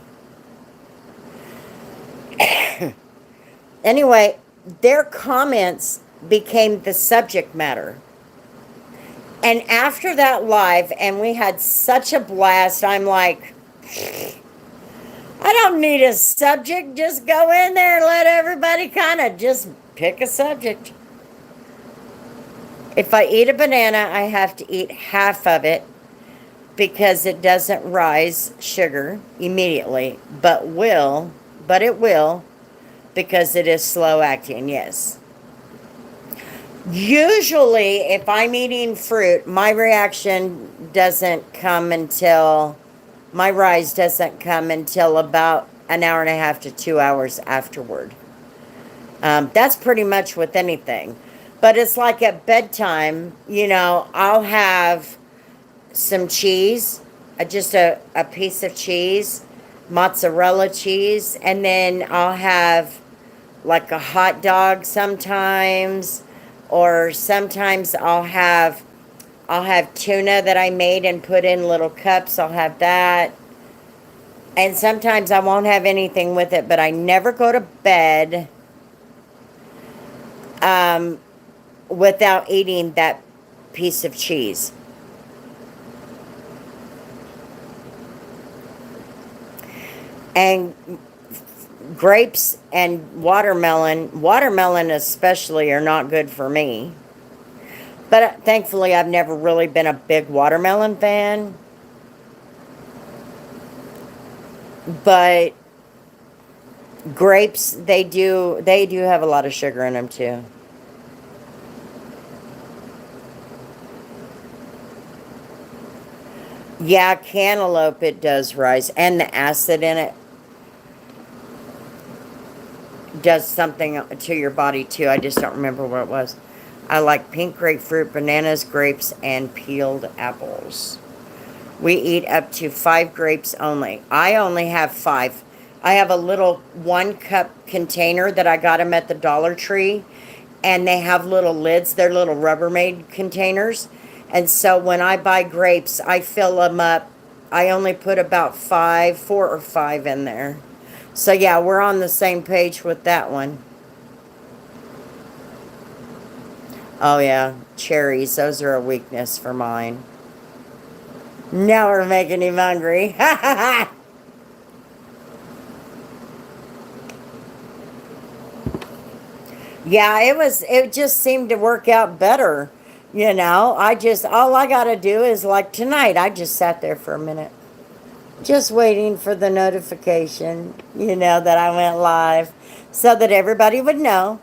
Anyway, their comments became the subject matter. And after that live, and we had such a blast, I'm like, I don't need a subject. Just go in there and let everybody kind of just pick a subject. If I eat a banana, I have to eat half of it because it doesn't rise sugar immediately, but it will because it is slow acting, yes. Usually, if I'm eating fruit, my reaction doesn't come until, my rise doesn't come until about an hour and a half to 2 hours afterward. That's pretty much with anything. But it's like at bedtime, you know, I'll have some cheese, just a piece of cheese, mozzarella cheese, and then I'll have like a hot dog sometimes, or sometimes I'll have tuna that I made and put in little cups. I'll have that. And sometimes I won't have anything with it, but I never go to bed without eating that piece of cheese. And grapes and watermelon especially, are not good for me. But thankfully, I've never really been a big watermelon fan. But grapes, they do have a lot of sugar in them too. Yeah, cantaloupe, it does rise, and the acid in it does something to your body too. I just don't remember what it was. I like pink grapefruit, bananas, grapes, and peeled apples. We eat up to 5 grapes only. I only have 5. I have a little 1-cup container that I got them at the Dollar Tree, and they have little lids. They're little Rubbermaid containers. And so when I buy grapes, I fill them up. I only put about 4 or 5 in there. So yeah, we're on the same page with that one. Oh yeah, cherries. Those are a weakness for mine. Now we're making him hungry. Yeah, it just seemed to work out better. You know, all I got to do is like tonight, I just sat there for a minute. Just waiting for the notification, you know, that I went live so that everybody would know.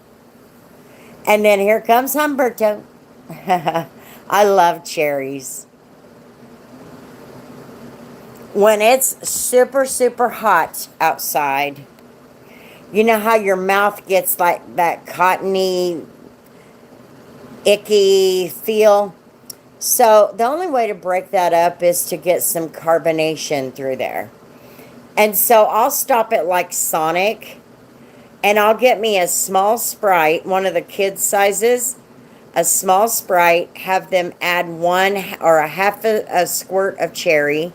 And then here comes Humberto. I love cherries. When it's super, super hot outside, you know how your mouth gets like that cottony, icky feel? So the only way to break that up is to get some carbonation through there. And so I'll stop at like Sonic, and I'll get me a small Sprite, one of the kids' sizes, a small Sprite, have them add 1 or a half a squirt of cherry,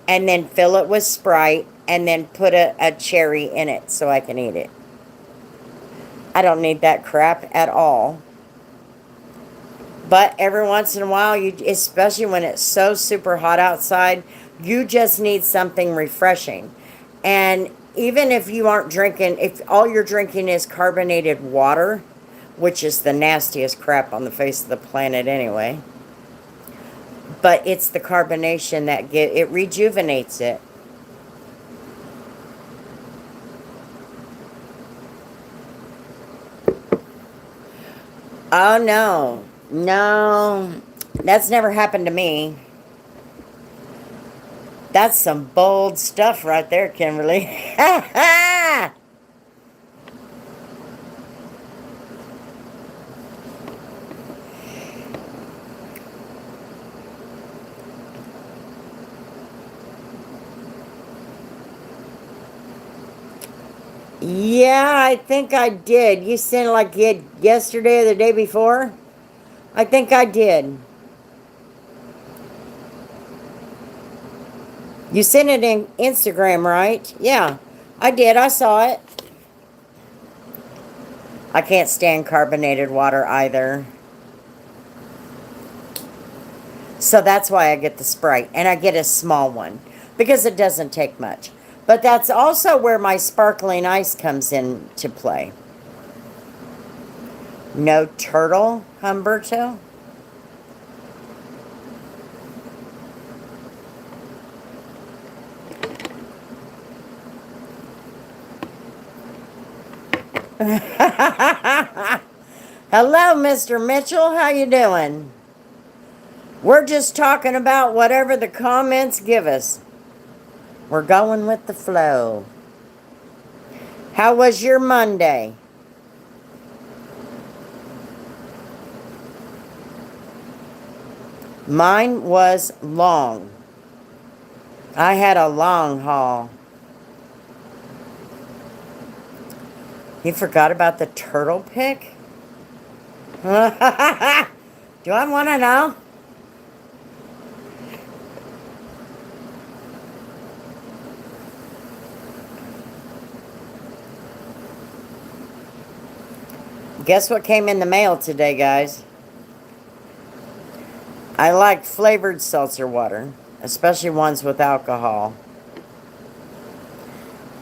and then fill it with Sprite, and then put a cherry in it so I can eat it. I don't need that crap at all. But every once in a while, especially when it's so super hot outside, you just need something refreshing. And even if you aren't drinking, if all you're drinking is carbonated water, which is the nastiest crap on the face of the planet anyway, But it's the carbonation that it rejuvenates it. Oh no. No. That's never happened to me. That's some bold stuff right there, Kimberly. Yeah, I think I did. You sent it like yesterday or the day before? I think I did. You sent it in Instagram, right? Yeah, I did. I saw it. I can't stand carbonated water either. So that's why I get the Sprite. And I get a small one. Because it doesn't take much. But that's also where my sparkling ice comes into play. No turtle, Humberto? Hello, Mr. Mitchell. How you doing? We're just talking about whatever the comments give us. We're going with the flow. How was your Monday? Mine was long. I had a long haul. You forgot about the turtle pick? Do I want to know? Guess what came in the mail today, guys? I like flavored seltzer water, especially ones with alcohol.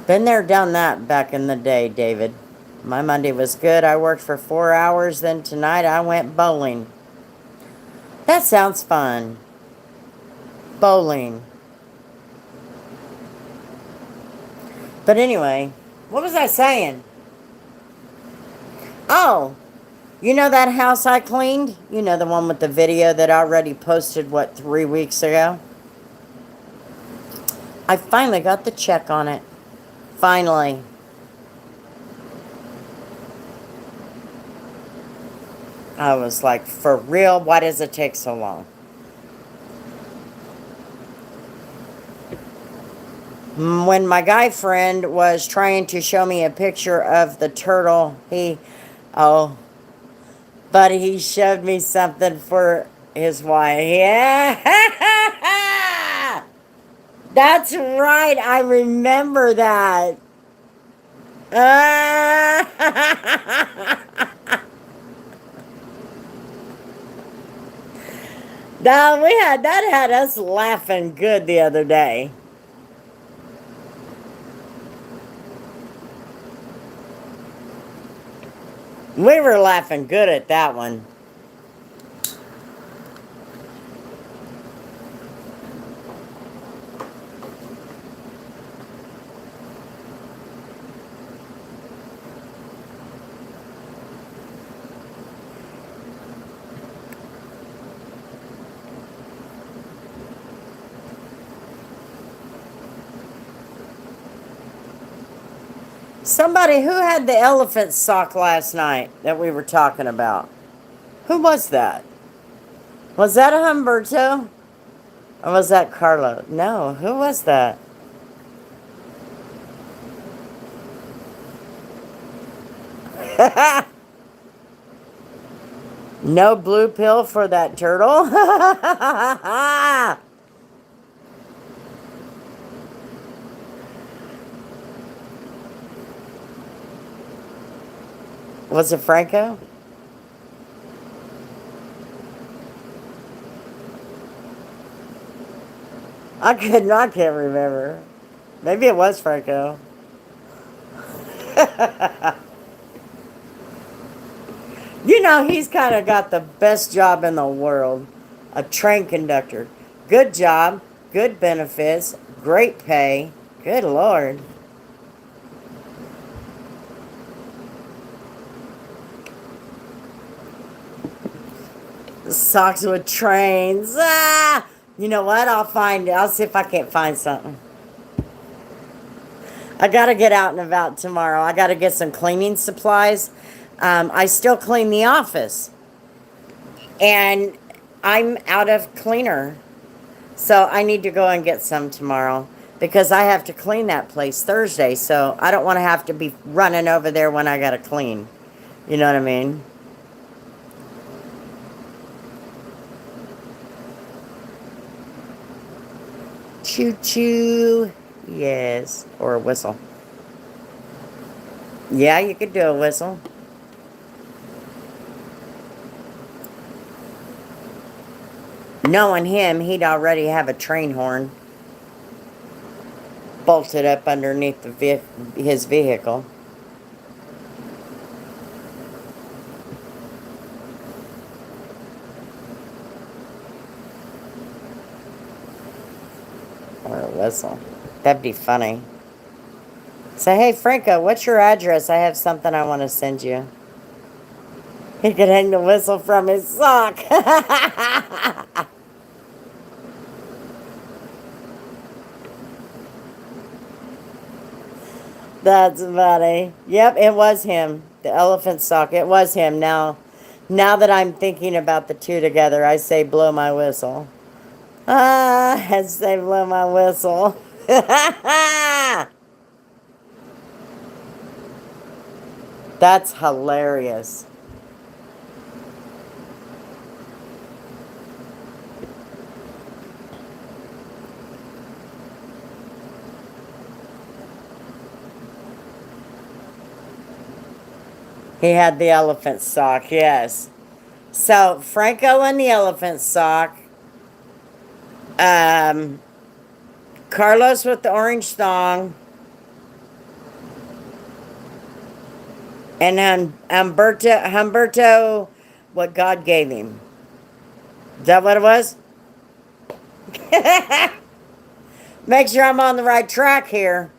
Been there, done that back in the day, David. My Monday was good. I worked for 4 hours. Then tonight I went bowling. That sounds fun. Bowling. But anyway, what was I saying? Oh, you know that house I cleaned? You know, the one with the video that I already posted, 3 weeks ago? I finally got the check on it. Finally. I was like, for real? Why does it take so long? When my guy friend was trying to show me a picture of the turtle, but he showed me something for his wife. Yeah. That's right. I remember that. Now that had us laughing good the other day. We were laughing good at that one. Somebody who had the elephant sock last night that we were talking about. Who was that? Was that Humberto? Or was that Carlo? No, who was that? No blue pill for that turtle? Was it Franco? I can't remember. Maybe it was Franco. You know, he's kind of got the best job in the world. A train conductor. Good job, good benefits, great pay. Good Lord. Socks with trains. Ah! You know what? I'll see if I can't find something. I gotta get out and about tomorrow. I gotta get some cleaning supplies. I still clean the office. And I'm out of cleaner. So I need to go and get some tomorrow because I have to clean that place Thursday. So I don't want to have to be running over there when I got to clean. You know what I mean? Choo choo. Yes. Or a whistle. Yeah, you could do a whistle. Knowing him, he'd already have a train horn bolted up underneath his vehicle. Or a whistle. That'd be funny. Say, hey, Franco, what's your address? I have something I want to send you. He could hang the whistle from his sock. That's funny. Yep, it was him. The elephant sock. It was him. Now that I'm thinking about the two together, I say blow my whistle. I say blow my whistle. That's hilarious. He had the elephant sock, yes. So, Franco and the elephant sock. Um, Carlos with the orange thong. And Humberto, what God gave him. Is that what it was? Make sure I'm on the right track here.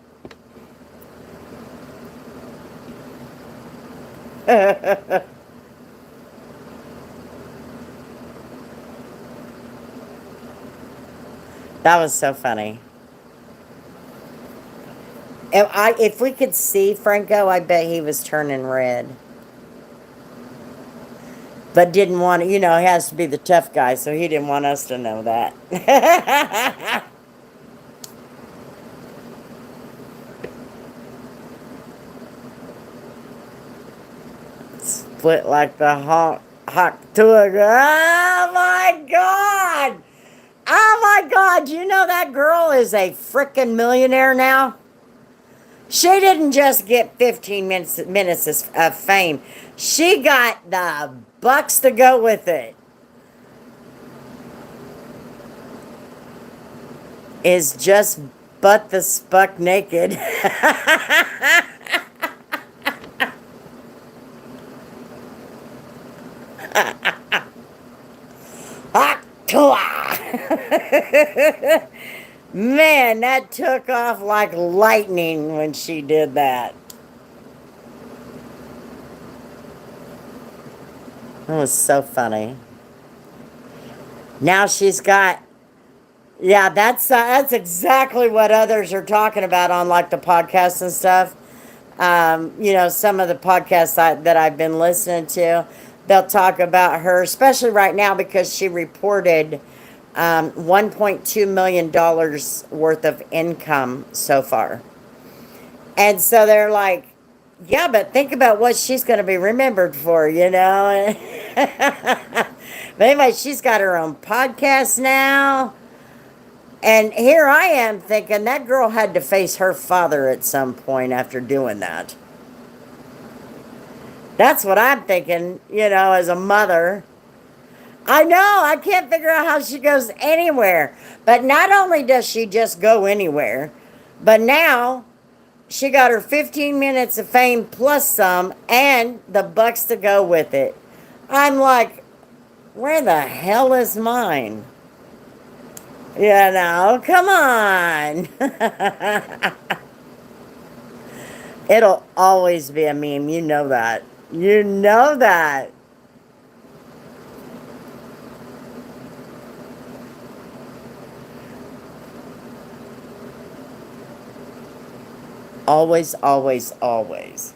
That was so funny. If we could see Franco, I bet he was turning red. But didn't want to, he has to be the tough guy, so he didn't want us to know that. Split like the hawk tug. Oh my God! Oh my God! You know that girl is a frickin' millionaire now? She didn't just get 15 minutes of fame. She got the bucks to go with it. Is just butt the spuck naked. Man, that took off like lightning when she did that. It was so funny. Now she's got, yeah, that's exactly what others are talking about on like the podcasts and stuff. Some of the podcasts that I've been listening to, they'll talk about her, especially right now because she reported $1.2 million worth of income so far. And so they're like, yeah, but think about what she's going to be remembered for, But anyway, she's got her own podcast now. And here I am thinking that girl had to face her father at some point after doing that. That's what I'm thinking, as a mother. I know, I can't figure out how she goes anywhere. But not only does she just go anywhere, but now she got her 15 minutes of fame plus some and the bucks to go with it. I'm like, Where the hell is mine? You know, come on. It'll always be a meme. You know that. You know that. Always, always, always.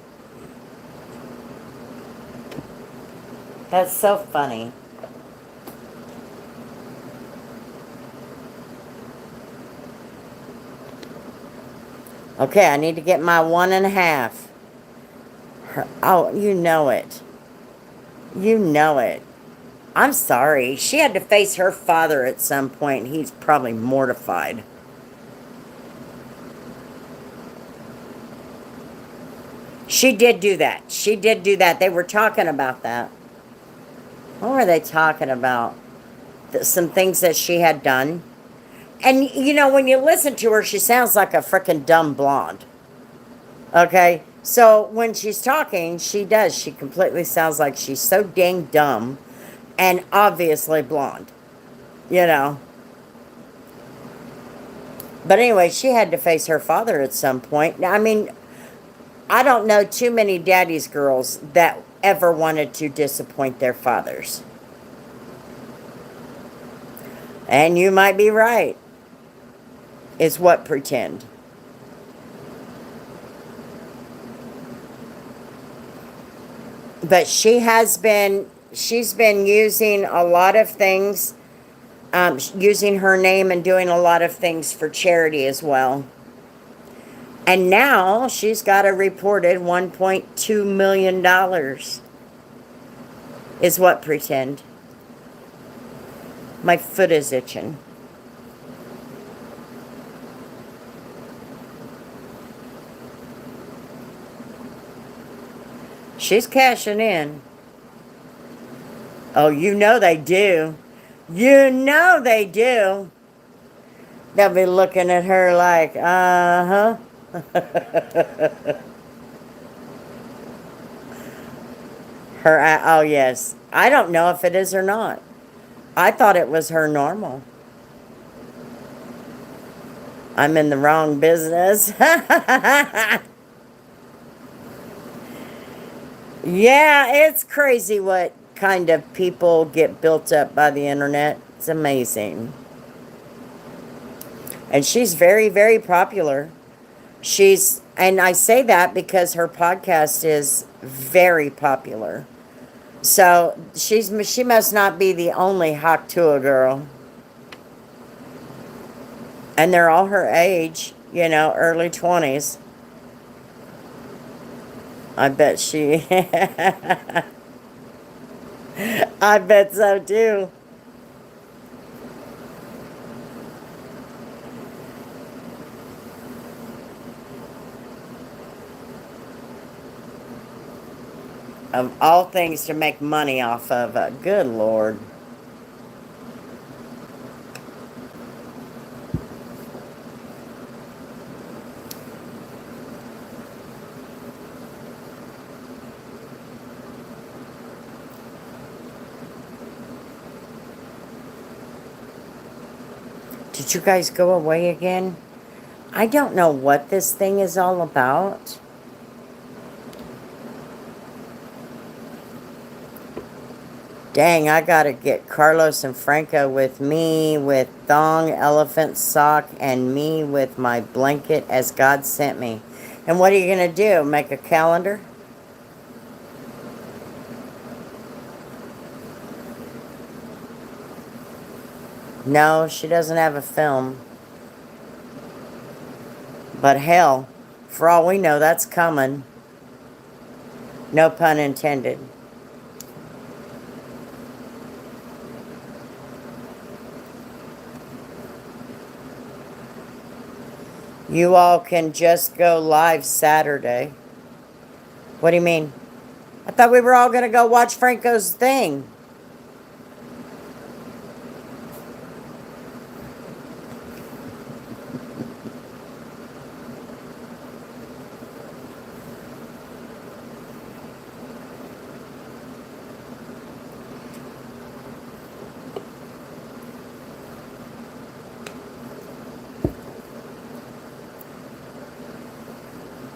That's so funny. Okay, I need to get my 1.5. Oh, you know it. You know it. I'm sorry. She had to face her father at some point. He's probably mortified. She did do that. She did do that. They were talking about that. What were they talking about? Some things that she had done. And, you know, when you listen to her, she sounds like a freaking dumb blonde. Okay? So when she's talking, she does. She completely sounds like she's so dang dumb and obviously blonde. You know? But anyway, she had to face her father at some point. Now, I mean, I don't know too many daddy's girls that ever wanted to disappoint their fathers. And you might be right. Is what pretend. But she's been using a lot of things, using her name and doing a lot of things for charity as well. And now she's got a reported $1.2 million. Is what pretend. My foot is itching. She's cashing in. Oh, you know they do. You know they do. They'll be looking at her like, uh-huh. Oh yes. I don't know if it is or not. I thought it was her normal. I'm in the wrong business. Yeah, it's crazy what kind of people get built up by the internet. It's amazing. And she's very, very popular. And I say that because her podcast is very popular. So she must not be the only Haktua girl. And they're all her age, you know, early 20s. I bet she... I bet so too. Of all things to make money off of, good Lord. Did you guys go away again? I don't know what this thing is all about. Dang, I gotta get Carlos and Franco with me with thong, elephant sock, and me with my blanket as God sent me. And what are you gonna do? Make a calendar? No, she doesn't have a film. But hell, for all we know, that's coming. No pun intended. You all can just go live Saturday. What do you mean? I thought we were all going to go watch Franco's thing.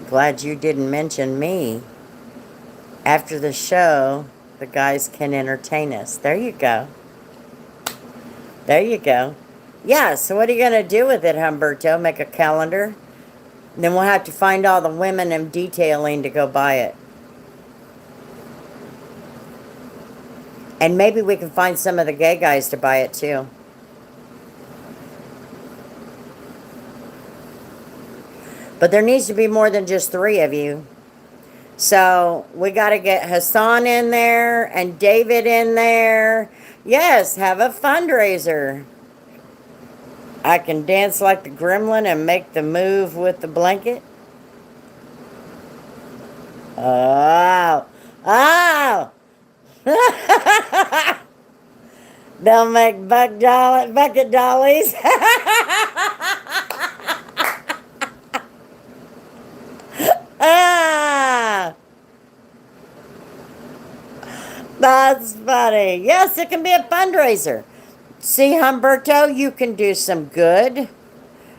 Glad you didn't mention me. After the show, the guys can entertain us. There you go. There you go. Yeah, so what are you going to do with it, Humberto? Make a calendar? And then we'll have to find all the women in detailing to go buy it. And maybe we can find some of the gay guys to buy it too. But there needs to be more than just 3 of you. So we got to get Hassan in there and David in there. Yes, have a fundraiser. I can dance like the gremlin and make the move with the blanket. Oh. Oh. They'll make bucket dollies. Ah. That's funny. Yes, it can be a fundraiser. See, Humberto, you can do some good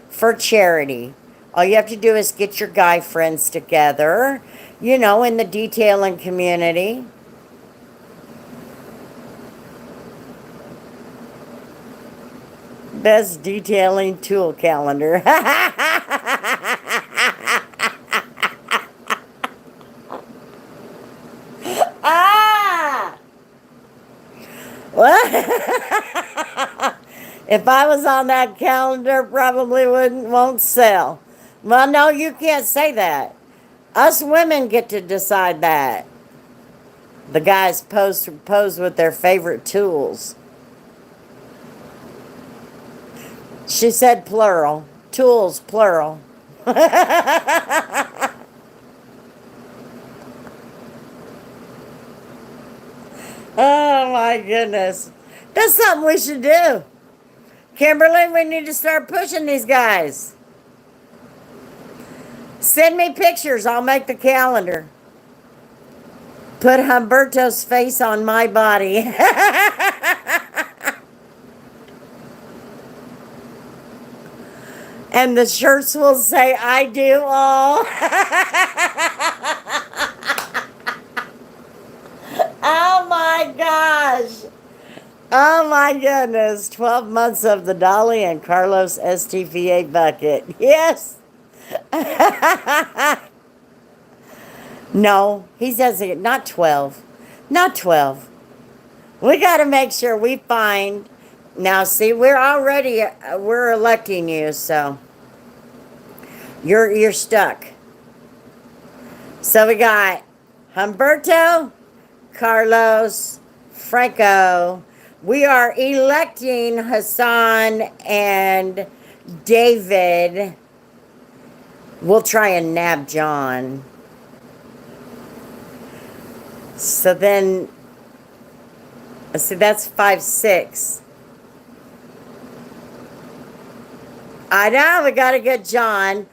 for charity. All you have to do is get your guy friends together, you know, in the detailing community. Best detailing tool calendar. Ah! What? If I was on that calendar, probably won't sell. Well, no, you can't say that. Us women get to decide that. The guys pose with their favorite tools. She said plural. Tools, plural. Oh my goodness. That's something we should do. Kimberly, we need to start pushing these guys. Send me pictures. I'll make the calendar. Put Humberto's face on my body. And the shirts will say, I do all. Oh my gosh. Oh my goodness. 12 months of the Dolly and Carlos STVA bucket. Yes. No, he says it, not 12. Not 12. We got to make sure we find. Now, see, we're electing you, so you're stuck. So we got Humberto, Carlos, Franco. We are electing Hassan and David. We'll try and nab John. So then, see, that's 5, 6. I know, we got to get John.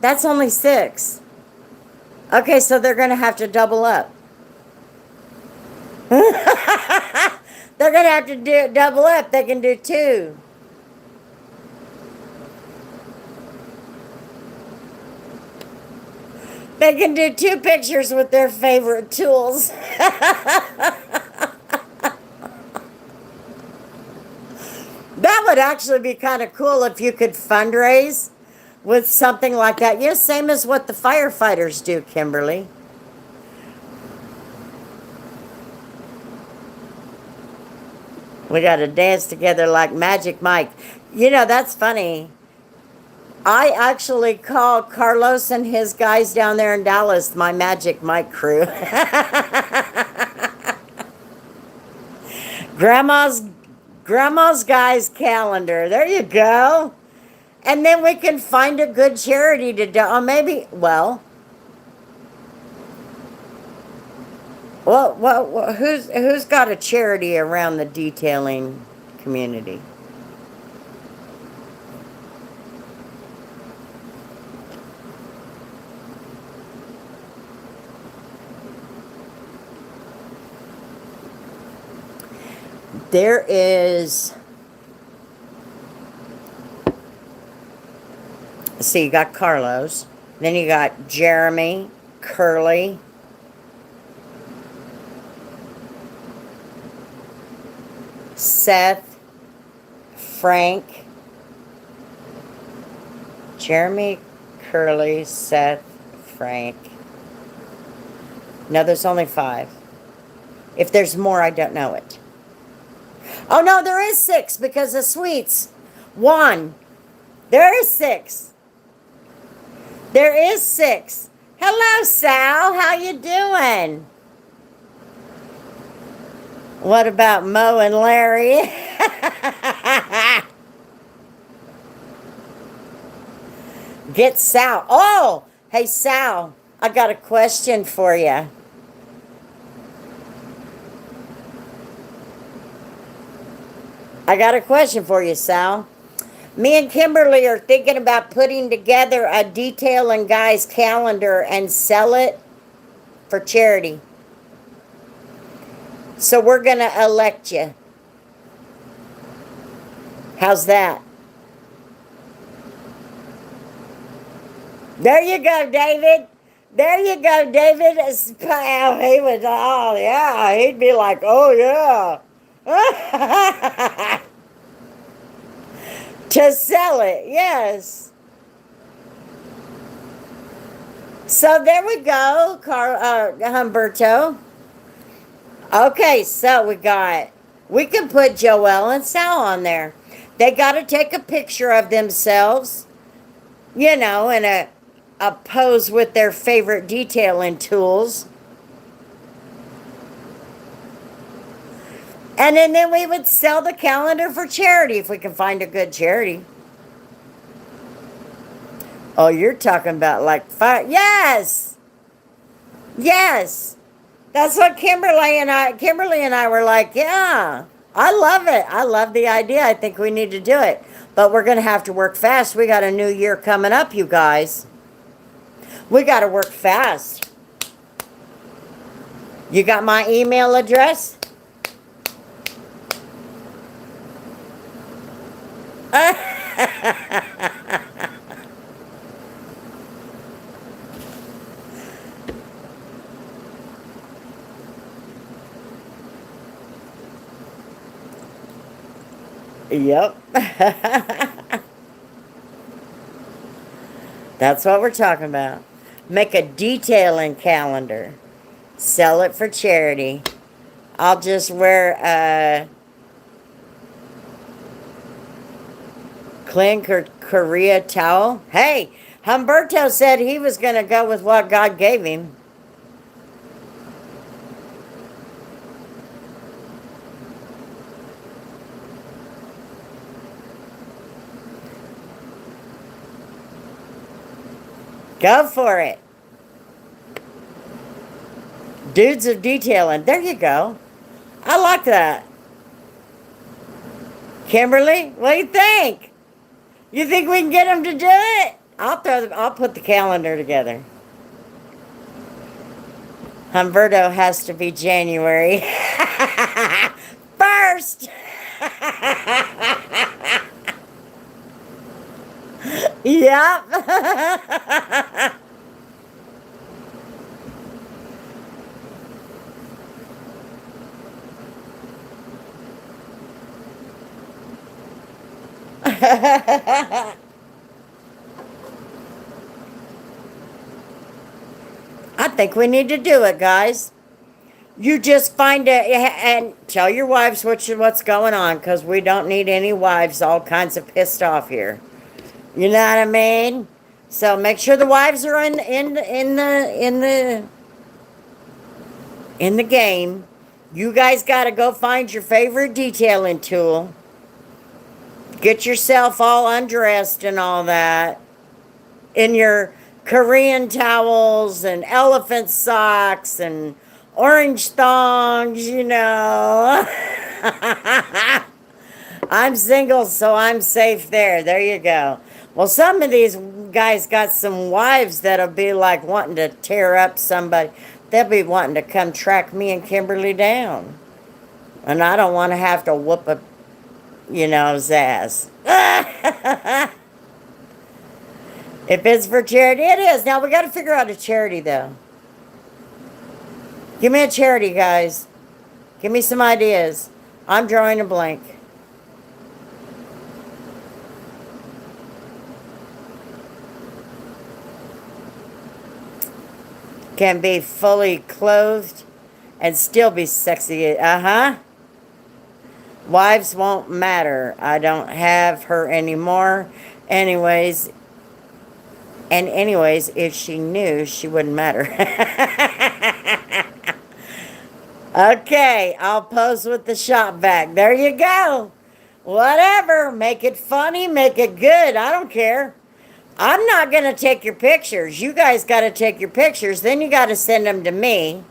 That's only 6. Okay, so they're going to have to double up. They're going to have to double up. They can do 2. They can do 2 pictures with their favorite tools. That would actually be kind of cool if you could fundraise with something like that. Yeah, same as what the firefighters do, Kimberly. We got to dance together like Magic Mike. You know, that's funny. I actually call Carlos and his guys down there in Dallas my Magic Mike crew. Grandma's guys calendar. There you go. And then we can find a good charity to do. Or maybe, well, who's got a charity around the detailing community? There is, see, you got Carlos. Then you got Jeremy, Curly, Seth, Frank, Jeremy, Curly, Seth, Frank. No, there's only 5. If there's more, I don't know it. Oh, no, there is 6 because of sweets. 1. There is 6. There is 6. Hello, Sal. How you doing? What about Mo and Larry? Get Sal. Oh, hey, Sal. I got a question for you. I got a question for you, Sal. Me and Kimberly are thinking about putting together a detail and guys calendar and sell it for charity. So we're going to elect you. How's that? There you go, David. There you go, David. He was, oh, yeah. He'd be like, oh, yeah. To sell it, yes. So there we go, Humberto. Okay, so we can put Joelle and Sal on there. They got to take a picture of themselves, in a pose with their favorite detailing tools. And then we would sell the calendar for charity if we can find a good charity. Oh, you're talking about like 5. Yes. Yes. That's what Kimberly and I were like, yeah, I love it. I love the idea. I think we need to do it. But we're going to have to work fast. We got a new year coming up, you guys. We got to work fast. You got my email address? Yep. That's what we're talking about. Make a detailing calendar. Sell it for charity. I'll just wear a clean Korea towel. Hey, Humberto said he was going to go with what God gave him. Go for it. Dudes of detailing. There you go. I like that. Kimberly, what do you think? You think we can get them to do it? I'll put the calendar together. Humberto has to be January 1st. Yep. I think we need to do it, guys. You just find it and tell your wives what's going on, because we don't need any wives all kinds of pissed off here. You know what I mean? So make sure the wives are in the game. You guys got to go find your favorite detailing tool. Get yourself all undressed and all that. In your Korean towels and elephant socks and orange thongs, I'm single, so I'm safe there. There you go. Well, some of these guys got some wives that'll be like wanting to tear up somebody. They'll be wanting to come track me and Kimberly down. And I don't want to have to whoop his ass. If it's for charity, it is. Now we got to figure out a charity, though. Give me a charity, guys. Give me some ideas. I'm drawing a blank. Can be fully clothed and still be sexy. Uh-huh. Wives won't matter. I don't have her anymore. Anyways, if she knew, she wouldn't matter. Okay, I'll pose with the shop vac. There you go. Whatever. Make it funny, make it good. I don't care. I'm not going to take your pictures. You guys got to take your pictures. Then you got to send them to me.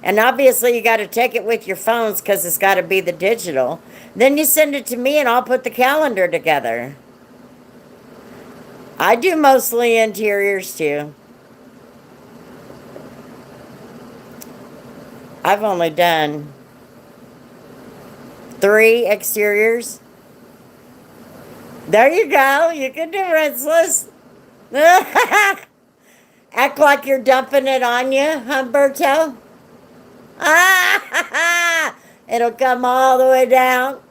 And obviously, you got to take it with your phones because it's got to be the digital. Then you send it to me and I'll put the calendar together. I do mostly interiors too. I've only done 3 exteriors. There you go. You can do rinseless. Act like you're dumping it on you, Humberto. It'll come all the way down.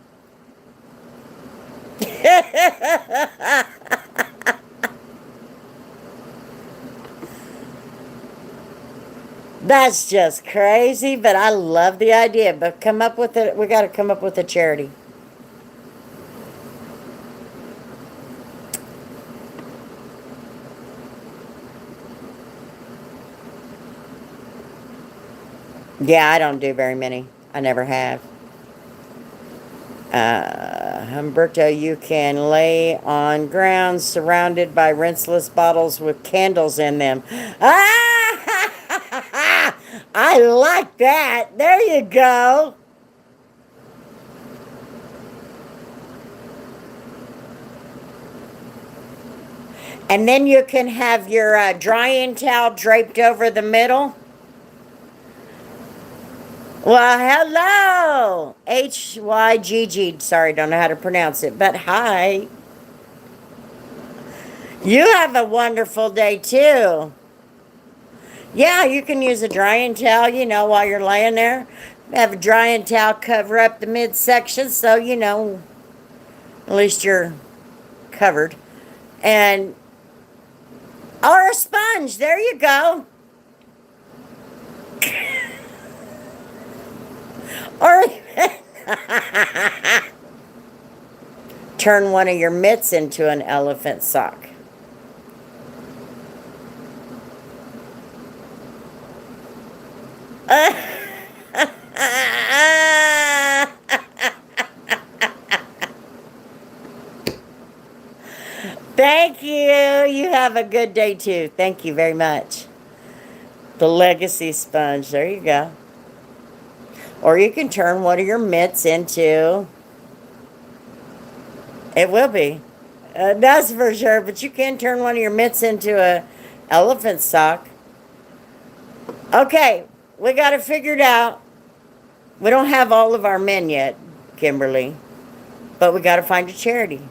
That's just crazy, but I love the idea. But come up with it. We got to come up with a charity. Yeah, I don't do very many. I never have. Humberto, you can lay on ground surrounded by rinseless bottles with candles in them. I like that. There you go. And then you can have your drying towel draped over the middle. Well, hello. Hygg. Sorry, don't know how to pronounce it, but hi. You have a wonderful day, too. Yeah, you can use a drying towel, while you're laying there. Have a drying towel cover up the midsection so, at least you're covered. And, or a sponge. There you go. Or turn one of your mitts into an elephant sock. Thank you. You have a good day too. Thank you very much. The legacy sponge. There you go. Or you can turn one of your mitts into... It will be. That's for sure. But you can turn one of your mitts into a elephant sock. Okay. We got it figured out. We don't have all of our men yet, Kimberly. But we got to find a charity.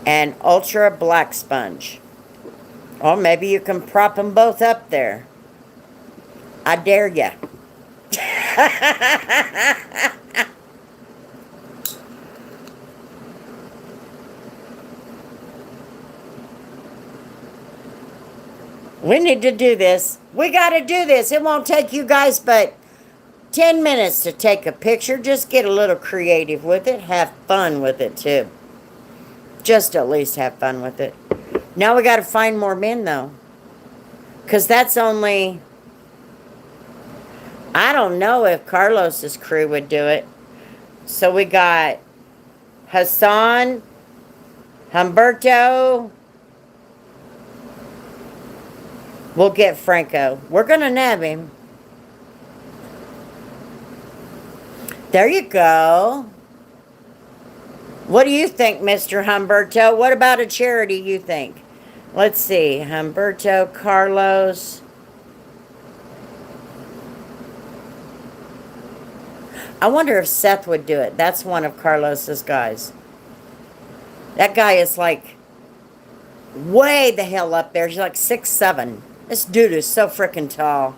An ultra black sponge. Or maybe you can prop them both up there. I dare ya. We need to do this. We got to do this. It won't take you guys but 10 minutes to take a picture. Just get a little creative with it. Have fun with it, too. Just at least have fun with it. Now we got to find more men, though. Because that's only... I don't know if Carlos's crew would do it. So we got Hassan, Humberto. We'll get Franco. We're going to nab him. There you go. What do you think, Mr. Humberto? What about a charity you think? Let's see. Humberto, Carlos. I wonder if Seth would do it. That's one of Carlos's guys. That guy is like way the hell up there. He's like 6'7". This dude is so freaking tall.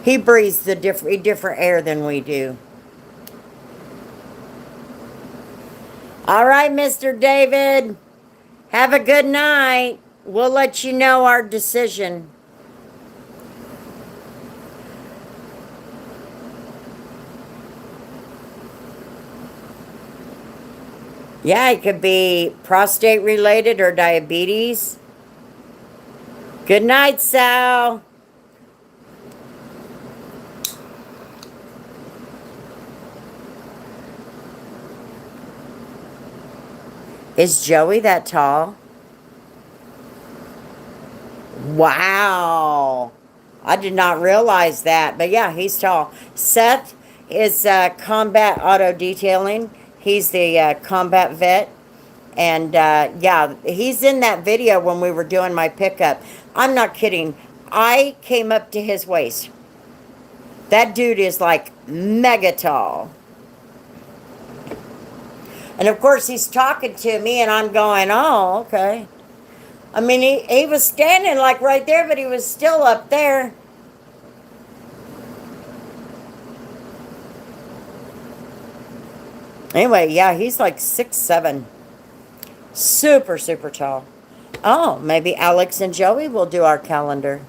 He breathes the different air than we do. All right, Mr. David. Have a good night. We'll let you know our decision. Yeah, it could be prostate related or diabetes. Good night, Sal. Is Joey that tall? Wow. I did not realize that. But yeah, he's tall. Seth is combat auto detailing. He's the combat vet. And yeah, he's in that video when we were doing my pickup. I'm not kidding. I came up to his waist. That dude is like mega tall. And of course, he's talking to me, and I'm going, oh, okay. I mean, he was standing like right there, but he was still up there. Anyway, yeah, he's like 6'7". Super, super tall. Oh, maybe Alex and Joey will do our calendar.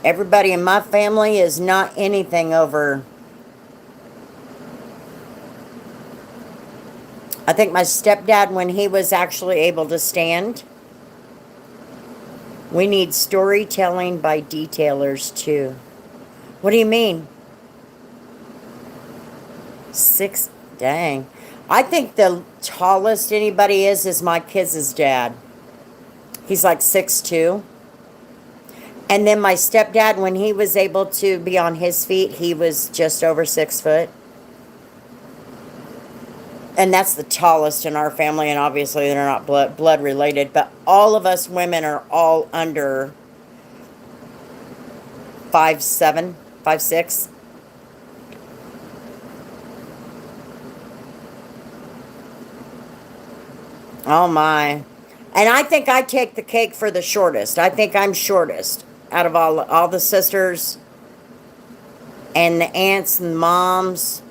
Everybody in my family is not anything over. I think my stepdad, when he was actually able to stand. We need storytelling by detailers too. What do you mean? 6, dang. I think the tallest anybody is my kids' dad. He's like 6'2". And then my stepdad, when he was able to be on his feet, he was just over 6 foot. And that's the tallest in our family, and obviously they're not blood related, but all of us women are all under 5'7", 5'6". Oh my. And I think I take the cake for the shortest. I think I'm shortest out of all the sisters and the aunts and moms,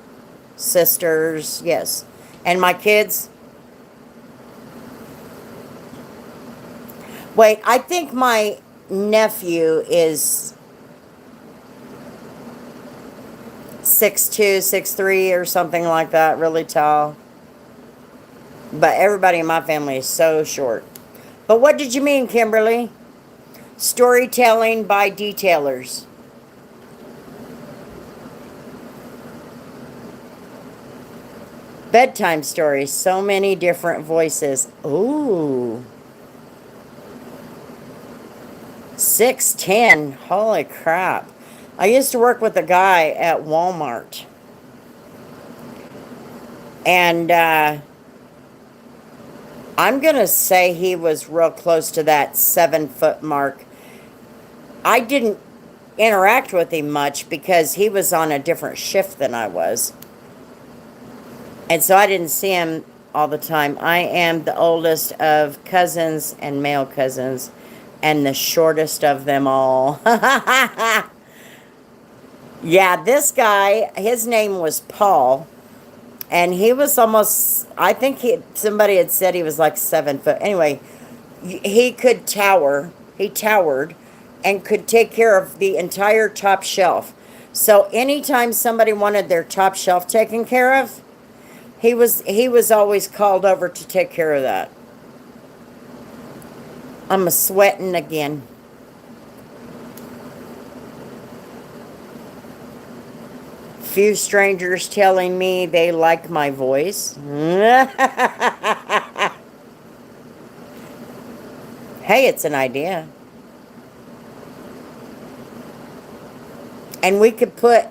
sisters, yes. And my kids. Wait, I think my nephew is 6'2", 6'3", or something like that, really tall. But everybody in my family is so short. But what did you mean, Kimberly? Storytelling by detailers. Bedtime stories. So many different voices. Ooh. 6'10". Holy crap. I used to work with a guy at Walmart. And I'm going to say he was real close to that 7 foot mark. I didn't interact with him much because he was on a different shift than I was. And so I didn't see him all the time. I am the oldest of cousins and male cousins, and the shortest of them all. Yeah, this guy, his name was Paul, and he was almost, I think somebody had said he was like 7 foot. Anyway, he could tower. He towered and could take care of the entire top shelf. So anytime somebody wanted their top shelf taken care of, he was always called over to take care of that. I'm sweating again. Few strangers telling me they like my voice. Hey, it's an idea. And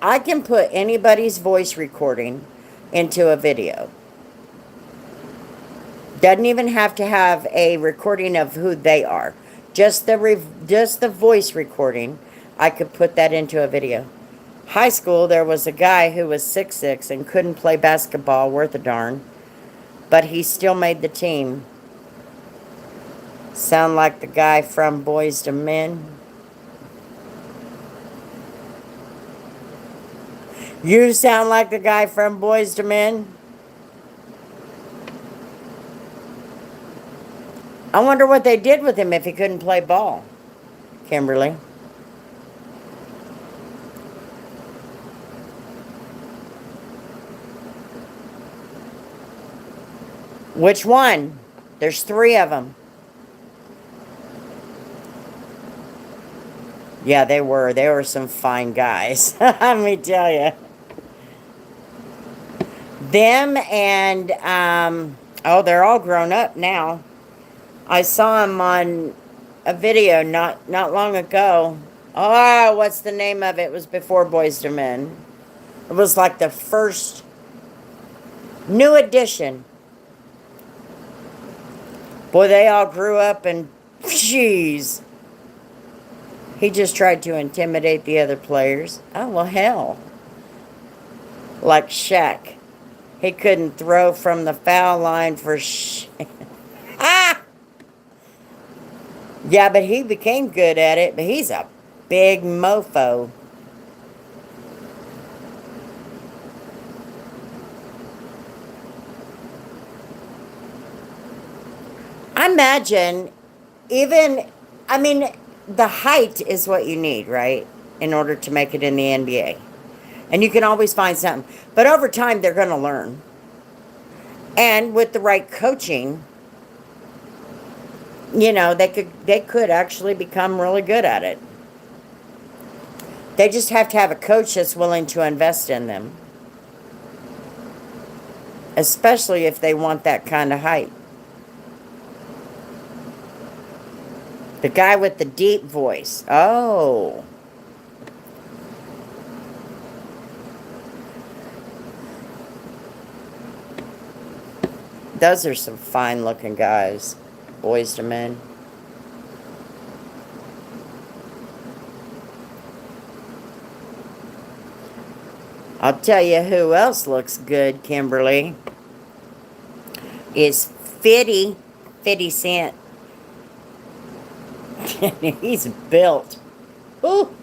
I can put anybody's voice recording into a video. Doesn't even have to have a recording of who they are. Just the voice recording, I could put that into a video. High school, there was a guy who was 6'6" and couldn't play basketball worth a darn, but he still made the team. Sound like the guy from Boys to Men? You sound like the guy from Boys to Men? I wonder what they did with him if he couldn't play ball, Kimberly. Which one? There's 3 of them. Yeah, they were. They were some fine guys. Let me tell you. Them and, oh, they're all grown up now. I saw them on a video not long ago. Oh, what's the name of it? It was before Boys to Men. It was like the first new edition. Boy, they all grew up and, jeez. He just tried to intimidate the other players. Oh, well, hell. Like Shaq. He couldn't throw from the foul line for Ah! Yeah, but he became good at it, but he's a big mofo. I imagine I mean, the height is what you need, right? In order to make it in the NBA. And you can always find something. But over time, they're going to learn. And with the right coaching, you know, they could actually become really good at it. They just have to have a coach that's willing to invest in them. Especially if they want that kind of height. The guy with the deep voice. Oh. Those are some fine looking guys. Boys to Men. I'll tell you who else looks good, Kimberly. Is 50 Cent. He's built. Ooh.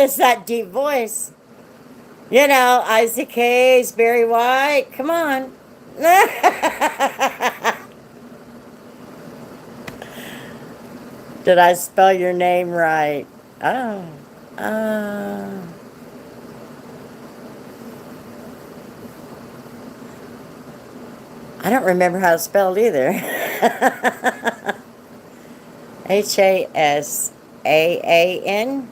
It's that deep voice. You know, Isaac Hayes, Barry White. Come on. Did I spell your name right? Oh. I don't remember how it's spelled either. Hasaan?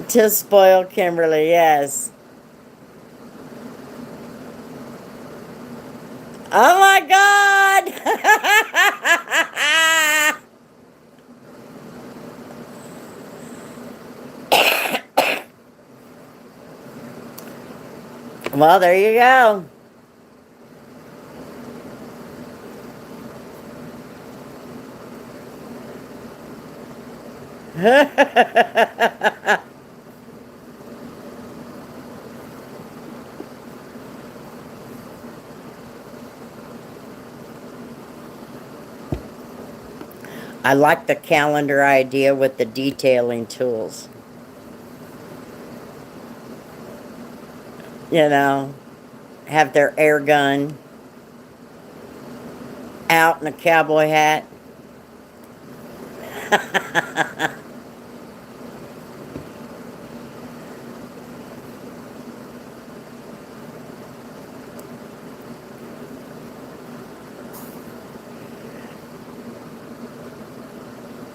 To spoil Kimberly, yes. Oh my God! Well, there you go. I like the calendar idea with the detailing tools. You know, have their air gun out in a cowboy hat.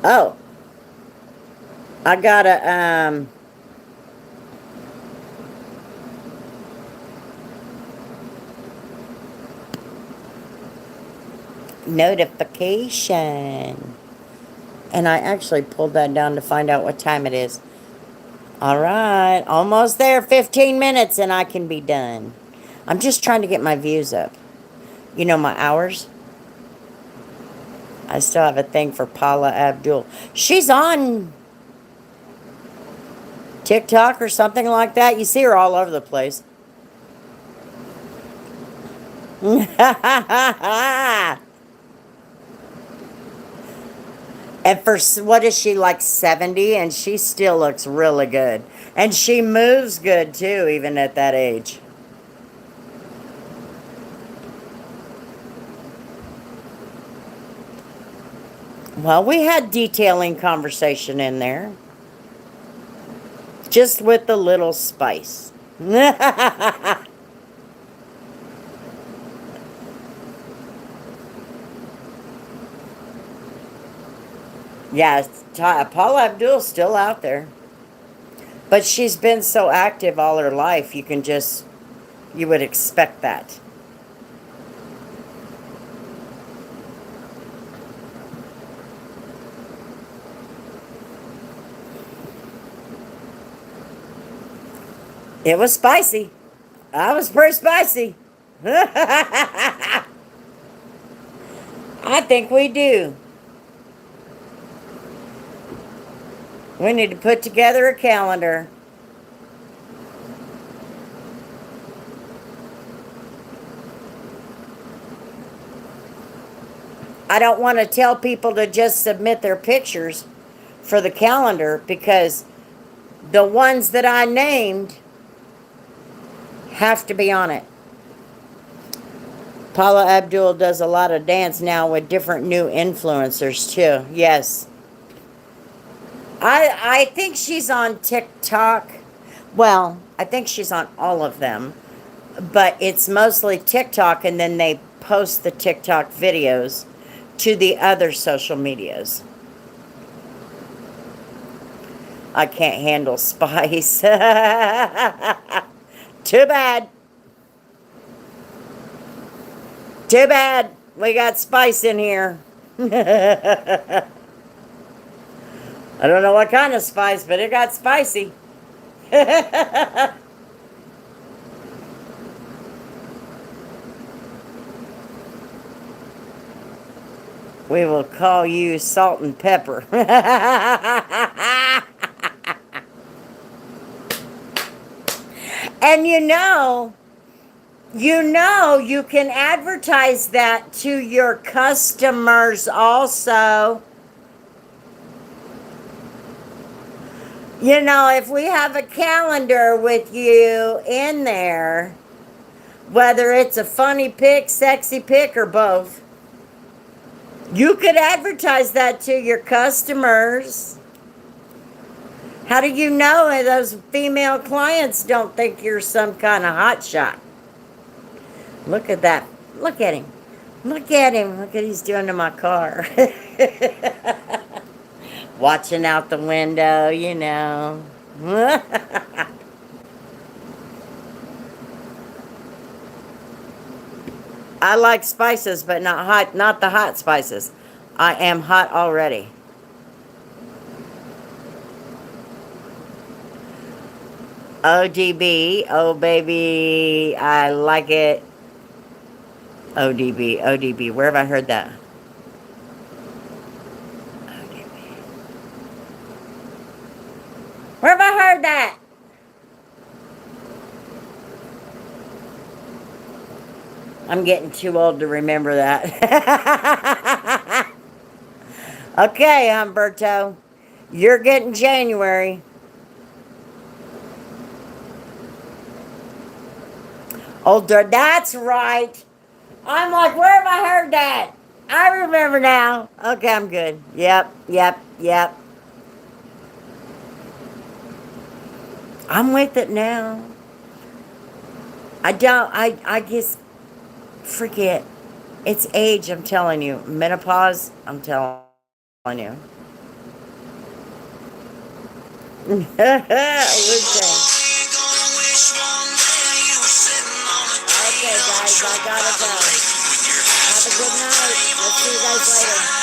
Oh, I got a notification. And I actually pulled that down to find out what time it is. All right, almost there. 15 minutes and I can be done. I'm just trying to get my views up. You know, my hours. I still have a thing for Paula Abdul. She's on TikTok or something like that. You see her all over the place. And for what is she, like 70? And she still looks really good. And she moves good too, even at that age. Well, we had detailing conversation in there. Just with a little spice. Yeah, Paula Abdul's still out there. But she's been so active all her life, you would expect that. It was spicy. I was pretty spicy. I think we do. We need to put together a calendar. I don't want to tell people to just submit their pictures for the calendar because the ones that I named have to be on it. Paula Abdul does a lot of dance now with different new influencers too. Yes. I think she's on TikTok. Well, I think she's on all of them. But it's mostly TikTok, and then they post the TikTok videos to the other social medias. I can't handle spice. Too bad. Too bad. We got spice in here. I don't know what kind of spice, but it got spicy. We will call you Salt and Pepper. And you can advertise that to your customers also. If we have a calendar with you in there, whether it's a funny pic, sexy pic, or both, you could advertise that to your customers. How do you know those female clients don't think you're some kind of hotshot? Look at that. Look at him. Look at him. Look what he's doing to my car. Watching out the window, I like spices, but not the hot spices. I am hot already. ODB, oh baby, I like it. ODB, ODB, where have I heard that? ODB. Where have I heard that? I'm getting too old to remember that. Okay, Humberto, you're getting January. Older, that's right. I'm like, where have I heard that? I remember now. Okay, I'm good. Yep. I'm with it now. I just forget. It's age, I'm telling you. Menopause, I'm telling you. Okay. Okay, guys, I gotta go. Have a good night. We'll see you guys later.